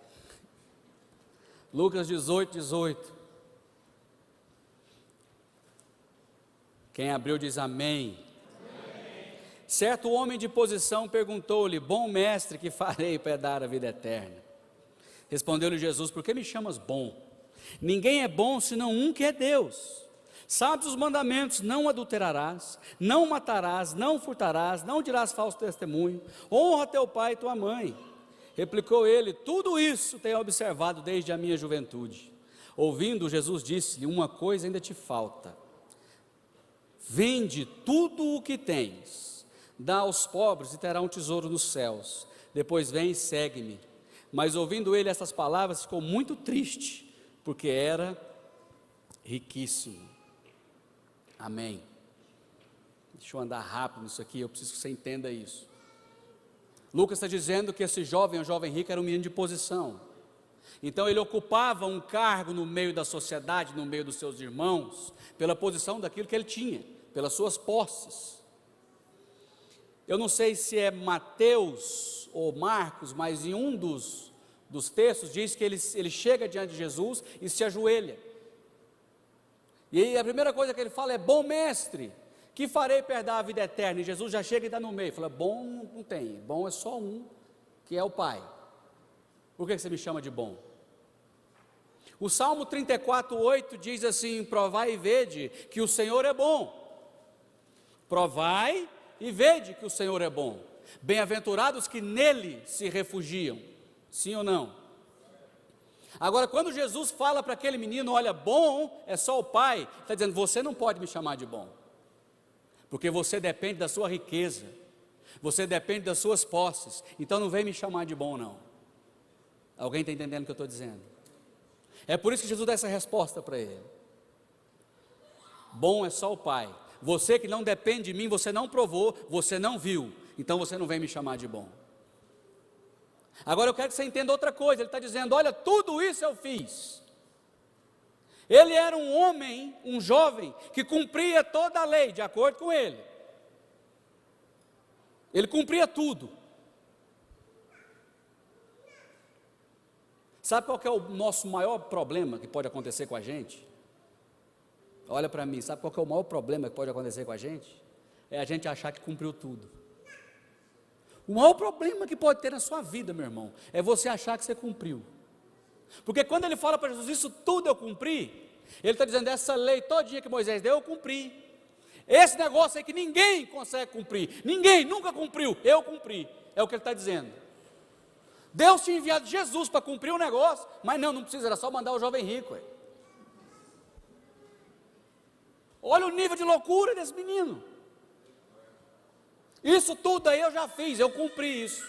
Lucas 18, 18. Quem abriu diz amém. Amém. Certo homem de posição perguntou-lhe: bom mestre, que farei para dar a vida eterna? Respondeu-lhe Jesus: por que me chamas bom? Ninguém é bom senão um que é Deus. Sabes os mandamentos: não adulterarás, não matarás, não furtarás, não dirás falso testemunho, honra teu pai e tua mãe. Replicou ele: tudo isso tenho observado desde a minha juventude. Ouvindo, Jesus disse-lhe: uma coisa ainda te falta. Vende tudo o que tens, dá aos pobres e terá um tesouro nos céus. Depois vem e segue-me. Mas ouvindo ele essas palavras, ficou muito triste, porque era riquíssimo. Amém. Deixa eu andar rápido nisso aqui, eu preciso que você entenda isso. Lucas está dizendo que esse jovem, o jovem rico, era um menino de posição. Então ele ocupava um cargo no meio da sociedade, no meio dos seus irmãos, pela posição daquilo que ele tinha, pelas suas posses. Eu não sei se é Mateus ou Marcos, mas em um dos textos diz que ele chega diante de Jesus e se ajoelha. E aí a primeira coisa que ele fala é: bom mestre, que farei para herdar a vida eterna? E Jesus já chega e está no meio, fala: bom não tem, bom é só um, que é o Pai. Por que você me chama de bom? O Salmo 34, 8 diz assim: provai e vede que o Senhor é bom. Provai e vede que o Senhor é bom. Bem-aventurados que nele se refugiam. Sim ou não? Agora, quando Jesus fala para aquele menino: olha, bom é só o Pai, está dizendo: você não pode me chamar de bom, porque você depende da sua riqueza, você depende das suas posses, então não vem me chamar de bom não. Alguém está entendendo o que eu estou dizendo? É por isso que Jesus dá essa resposta para ele: bom é só o Pai. Você que não depende de mim, você não provou, você não viu, então você não vem me chamar de bom. Agora eu quero que você entenda outra coisa. Ele está dizendo: olha, tudo isso eu fiz. Ele era um homem, um jovem, que cumpria toda a lei, de acordo com ele. Ele cumpria tudo. Sabe qual que é o nosso maior problema que pode acontecer com a gente? Olha para mim, sabe qual que é o maior problema que pode acontecer com a gente? É a gente achar que cumpriu tudo. O maior problema que pode ter na sua vida, meu irmão, é você achar que você cumpriu. Porque quando ele fala para Jesus: isso tudo eu cumpri, ele está dizendo: essa lei todinha que Moisés deu, eu cumpri. Esse negócio aí que ninguém consegue cumprir, ninguém nunca cumpriu, eu cumpri. É o que ele está dizendo. Deus tinha enviado Jesus para cumprir o negócio, mas não precisa, era só mandar o jovem rico. Olha o nível de loucura desse menino. Isso tudo aí eu já fiz, eu cumpri isso.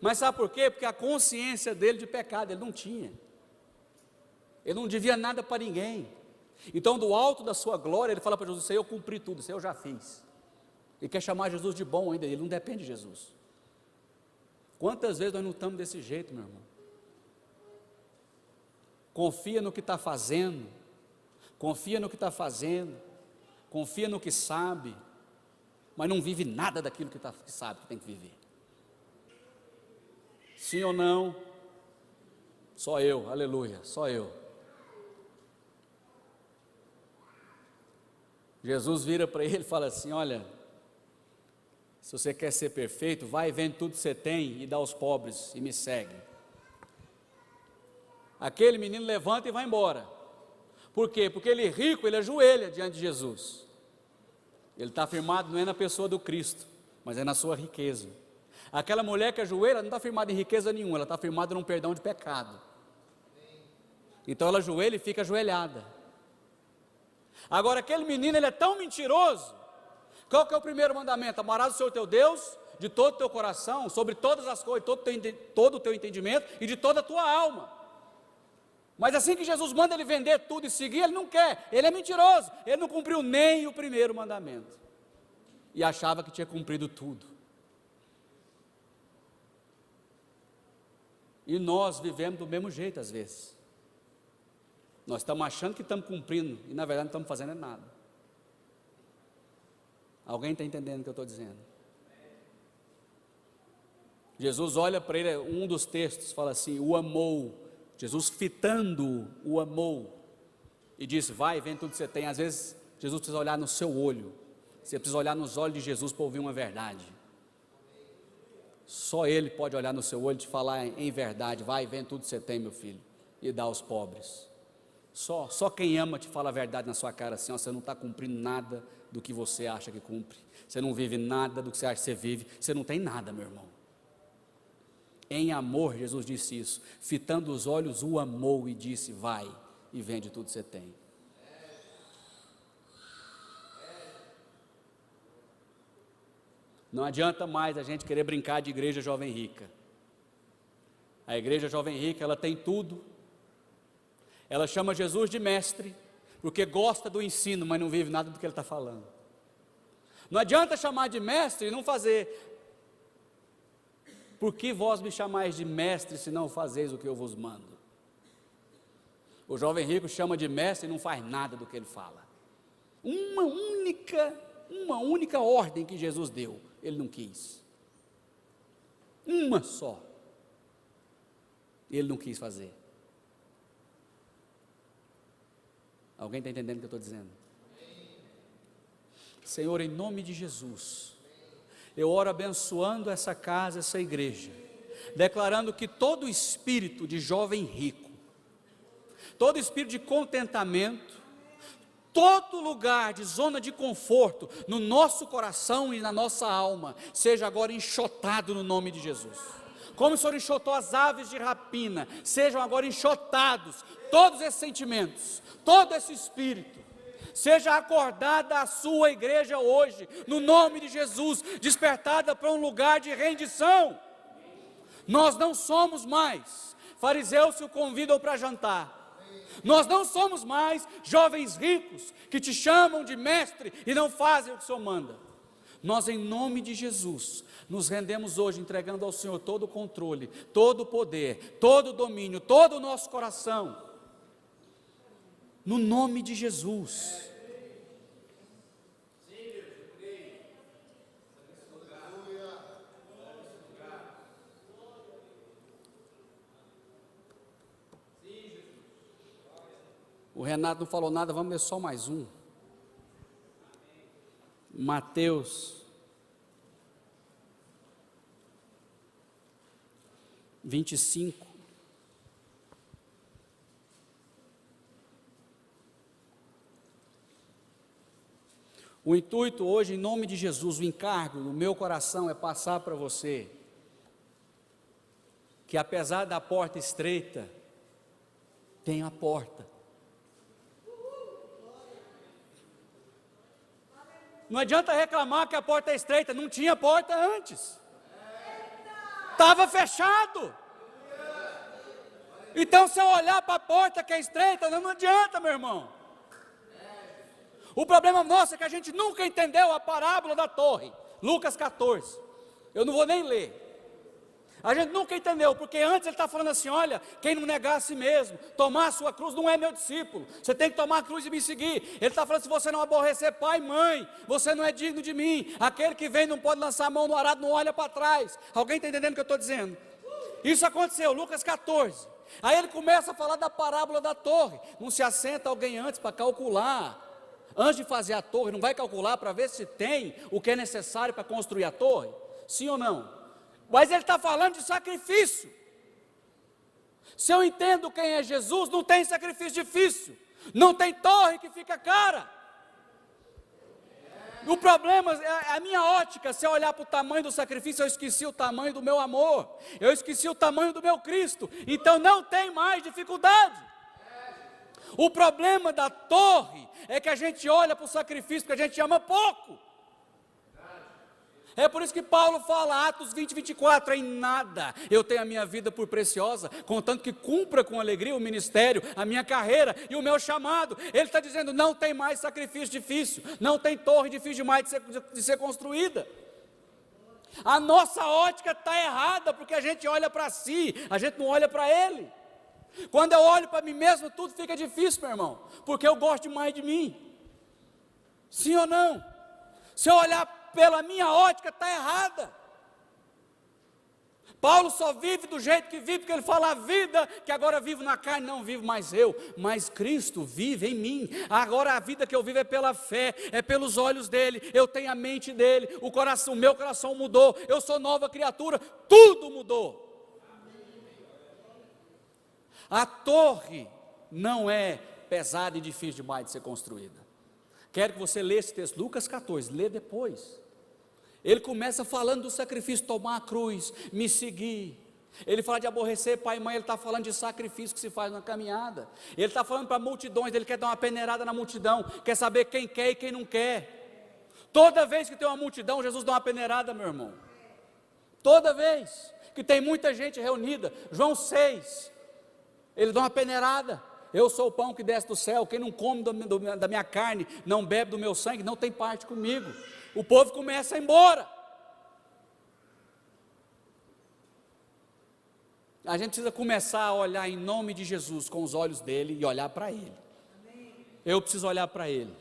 Mas sabe por quê? Porque a consciência dele de pecado, ele não tinha. Ele não devia nada para ninguém. Então, do alto da sua glória, ele fala para Jesus: isso aí eu cumpri tudo, isso aí eu já fiz. Ele quer chamar Jesus de bom ainda, ele não depende de Jesus. Quantas vezes nós não estamos desse jeito, meu irmão? Confia no que está fazendo, confia no que está fazendo, confia no que sabe, mas não vive nada daquilo que sabe que tem que viver. Sim ou não? Só eu, aleluia, só eu. Jesus vira para ele e fala assim: olha, se você quer ser perfeito, vai e vende tudo que você tem e dá aos pobres e me segue. Aquele menino levanta e vai embora. Por quê? Porque ele é rico, ele ajoelha diante de Jesus. Ele está firmado não é na pessoa do Cristo, mas é na sua riqueza. Aquela mulher que ajoelha não está firmada em riqueza nenhuma, ela está firmada num perdão de pecado. Então ela ajoelha e fica ajoelhada. Agora, aquele menino, ele é tão mentiroso. Qual que é o primeiro mandamento? Amarás o Senhor teu Deus de todo o teu coração, sobre todas as coisas, todo o teu entendimento e de toda a tua alma. Mas assim que Jesus manda ele vender tudo e seguir, ele não quer, ele é mentiroso, ele não cumpriu nem o primeiro mandamento, e achava que tinha cumprido tudo. E nós vivemos do mesmo jeito às vezes, nós estamos achando que estamos cumprindo, e na verdade não estamos fazendo nada. Alguém está entendendo o que eu estou dizendo? Jesus olha para ele, um dos textos fala assim, o amou, Jesus fitando o amou, e disse, vai, vende tudo que você tem. Às vezes, Jesus precisa olhar no seu olho, você precisa olhar nos olhos de Jesus para ouvir uma verdade. Só Ele pode olhar no seu olho e te falar em verdade, vai, vende tudo que você tem, meu filho, e dá aos pobres. Só quem ama te fala a verdade na sua cara, assim, ó, você não está cumprindo nada do que você acha que cumpre, você não vive nada do que você acha que você vive, você não tem nada, meu irmão. Em amor, Jesus disse isso, fitando os olhos, o amou e disse, vai e vende tudo que você tem. Não adianta mais a gente querer brincar de igreja jovem rica. A igreja jovem rica, ela tem tudo, ela chama Jesus de mestre, porque gosta do ensino, mas não vive nada do que ele está falando. Não adianta chamar de mestre e não fazer. Por que vós me chamais de mestre, se não fazeis o que eu vos mando? O jovem rico chama de mestre e não faz nada do que ele fala. Uma única ordem que Jesus deu, ele não quis. Uma só. Ele não quis fazer. Alguém está entendendo o que eu estou dizendo? Senhor, em nome de Jesus, eu oro abençoando essa casa, essa igreja, declarando que todo espírito de jovem rico, todo espírito de contentamento, todo lugar de zona de conforto no nosso coração e na nossa alma, seja agora enxotado no nome de Jesus. Como o Senhor enxotou as aves de rapina, sejam agora enxotados todos esses sentimentos, todo esse espírito. Seja acordada a sua igreja hoje, no nome de Jesus, despertada para um lugar de rendição. Nós não somos mais fariseus que o convidam para jantar. Nós não somos mais jovens ricos que te chamam de mestre e não fazem o que o Senhor manda. Nós, em nome de Jesus, nos rendemos hoje entregando ao Senhor todo o controle, todo o poder, todo o domínio, todo o nosso coração, no nome de Jesus. O Renato não falou nada, vamos ler só mais um. Mateus 25. O intuito hoje, em nome de Jesus, o encargo do meu coração é passar para você que apesar da porta estreita, tem a porta. Não adianta reclamar que a porta é estreita, não tinha porta antes. Estava fechado. Então se eu olhar para a porta que é estreita, não adianta, meu irmão. O problema nosso é que a gente nunca entendeu a parábola da torre, Lucas 14, eu não vou nem ler. A gente nunca entendeu, porque antes ele está falando assim, olha, quem não negar a si mesmo, tomar a sua cruz não é meu discípulo, você tem que tomar a cruz e me seguir. Ele está falando, se você não aborrecer pai e mãe, você não é digno de mim. Aquele que vem não pode lançar a mão no arado, não olha para trás. Alguém está entendendo o que eu estou dizendo? Isso aconteceu, Lucas 14, aí ele começa a falar da parábola da torre. Não se assenta alguém antes para calcular, antes de fazer a torre, não vai calcular para ver se tem o que é necessário para construir a torre? Sim ou não? Mas ele está falando de sacrifício. Se eu entendo quem é Jesus, não tem sacrifício difícil, não tem torre que fica cara. O problema é a minha ótica. Se eu olhar para o tamanho do sacrifício, eu esqueci o tamanho do meu amor, eu esqueci o tamanho do meu Cristo, então não tem mais dificuldade. O problema da torre é que a gente olha para o sacrifício porque a gente ama pouco. É por isso que Paulo fala, Atos 20, 24, em nada eu tenho a minha vida por preciosa, contanto que cumpra com alegria o ministério, a minha carreira e o meu chamado. Ele está dizendo, não tem mais sacrifício difícil, não tem torre difícil demais de ser construída. A nossa ótica está errada, porque a gente olha para si, a gente não olha para Ele. Quando eu olho para mim mesmo, tudo fica difícil, meu irmão, porque eu gosto demais de mim. Sim ou não? Se eu olhar pela minha ótica, está errada. Paulo só vive do jeito que vive, porque ele fala a vida, que agora vivo na carne, não vivo mais eu, mas Cristo vive em mim. Agora a vida que eu vivo é pela fé, é pelos olhos dele, eu tenho a mente dele, o meu coração mudou, eu sou nova criatura, tudo mudou. A torre não é pesada e difícil demais de ser construída. Quero que você leia esse texto, Lucas 14, lê depois. Ele começa falando do sacrifício, tomar a cruz, me seguir. Ele fala de aborrecer pai e mãe, ele está falando de sacrifício que se faz na caminhada. Ele está falando para multidões, ele quer dar uma peneirada na multidão, quer saber quem quer e quem não quer. Toda vez que tem uma multidão, Jesus dá uma peneirada, meu irmão. Toda vez que tem muita gente reunida, João 6, ele dá uma peneirada. Eu sou o pão que desce do céu, quem não come da minha carne, não bebe do meu sangue, não tem parte comigo. O povo começa a ir embora. A gente precisa começar a olhar em nome de Jesus, com os olhos dele e olhar para ele. Eu preciso olhar para ele.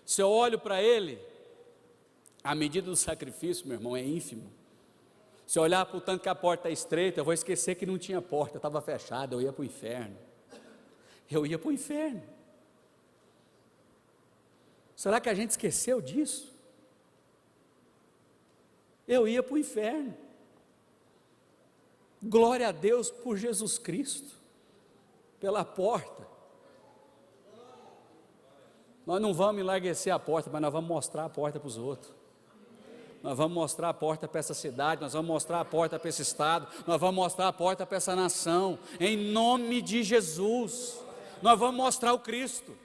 Se eu olho para ele, a medida do sacrifício, meu irmão, é ínfimo. Se eu olhar para o tanto que a porta é estreita, eu vou esquecer que não tinha porta, estava fechada, eu ia para o inferno. Eu ia para o inferno. Será que a gente esqueceu disso? Eu ia para o inferno. Glória a Deus por Jesus Cristo, pela porta. Nós não vamos enlarguecer a porta, mas nós vamos mostrar a porta para os outros. Nós vamos mostrar a porta para essa cidade, nós vamos mostrar a porta para esse estado, nós vamos mostrar a porta para essa nação, em nome de Jesus. Nós vamos mostrar o Cristo.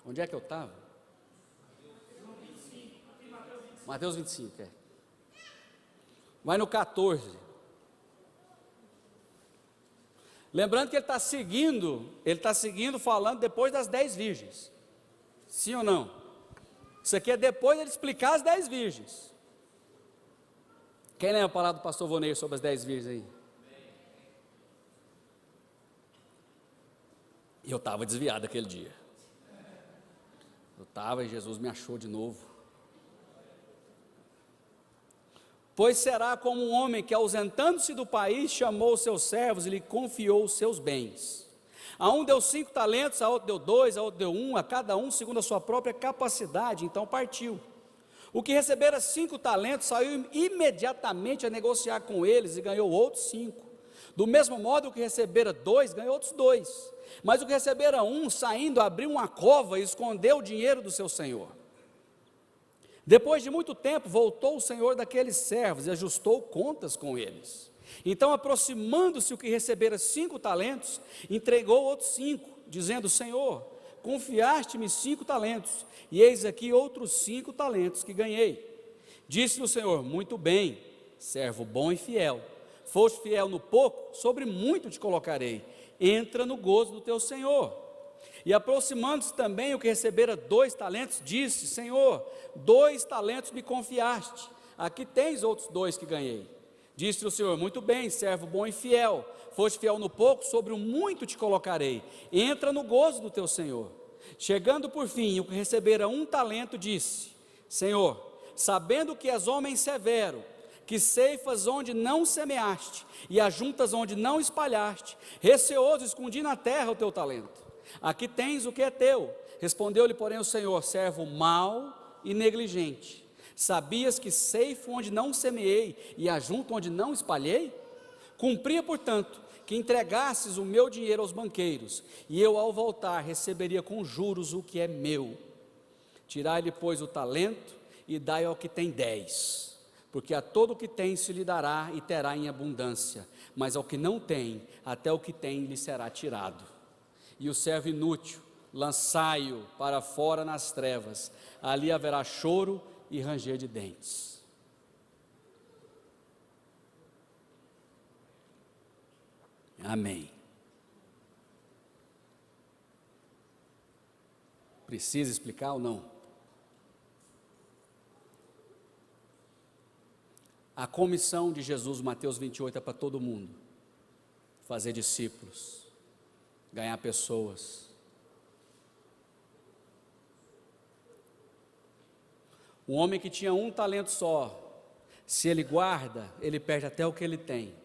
Onde é que eu estava? Mateus 25, é. Vai no 14. Lembrando que ele está seguindo falando depois das 10 virgens. Sim ou não? Isso aqui é depois de ele explicar as 10 virgens. Quem lembra a palavra do pastor Voneio sobre as 10 virgens aí? E eu estava desviado aquele dia. Eu estava e Jesus me achou de novo. Pois será como um homem que, ausentando-se do país, chamou os seus servos e lhe confiou os seus bens. A um deu 5 talentos, a outro deu 2, a outro deu 1, a cada um segundo a sua própria capacidade, então partiu. O que recebera 5 talentos saiu imediatamente a negociar com eles e ganhou outros 5. Do mesmo modo, o que recebera 2 ganhou outros 2. Mas o que recebera 1, saindo, abriu uma cova e escondeu o dinheiro do seu senhor. Depois de muito tempo, voltou o senhor daqueles servos e ajustou contas com eles. Então, aproximando-se o que recebera 5 talentos, entregou outros 5, dizendo: Senhor, confiaste-me 5 talentos, e eis aqui outros 5 talentos que ganhei. Disse-lhe o senhor: muito bem, servo bom e fiel. Foste fiel no pouco, sobre muito te colocarei. Entra no gozo do teu senhor. E aproximando-se também o que recebera 2 talentos, disse: Senhor, 2 talentos me confiaste, aqui tens outros 2 que ganhei. Disse-lhe o Senhor: muito bem, servo bom e fiel, foste fiel no pouco, sobre o muito te colocarei, entra no gozo do teu Senhor. Chegando por fim, o que recebera 1 talento, disse: Senhor, sabendo que és homem severo, que ceifas onde não semeaste, e ajuntas onde não espalhaste, receoso escondi na terra o teu talento. Aqui tens o que é teu. Respondeu-lhe, porém, o Senhor: servo mau e negligente, sabias que ceifo onde não semeei e ajunto onde não espalhei? Cumpria, portanto, que entregasses o meu dinheiro aos banqueiros, e eu, ao voltar, receberia com juros o que é meu. Tirai-lhe, pois, o talento e dai ao que tem 10. Porque a todo o que tem se lhe dará e terá em abundância, mas ao que não tem, até o que tem lhe será tirado. E o servo inútil, lançai-o para fora nas trevas, ali haverá choro e ranger de dentes. Amém. Precisa explicar ou não? A comissão de Jesus, Mateus 28, é para todo mundo: fazer discípulos, ganhar pessoas. Um homem que tinha um talento só, se ele guarda, ele perde até o que ele tem.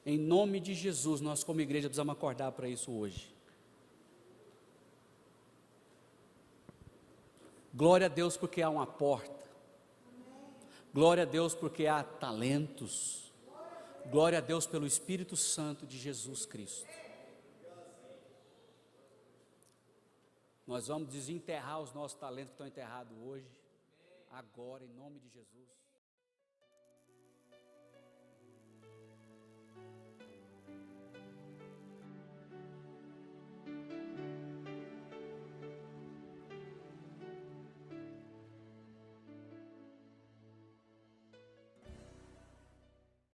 Em nome de Jesus, nós como igreja precisamos acordar para isso hoje. Glória a Deus porque há uma porta. Glória a Deus porque há talentos. Glória a Deus pelo Espírito Santo de Jesus Cristo. Nós vamos desenterrar os nossos talentos que estão enterrados hoje, agora, em nome de Jesus.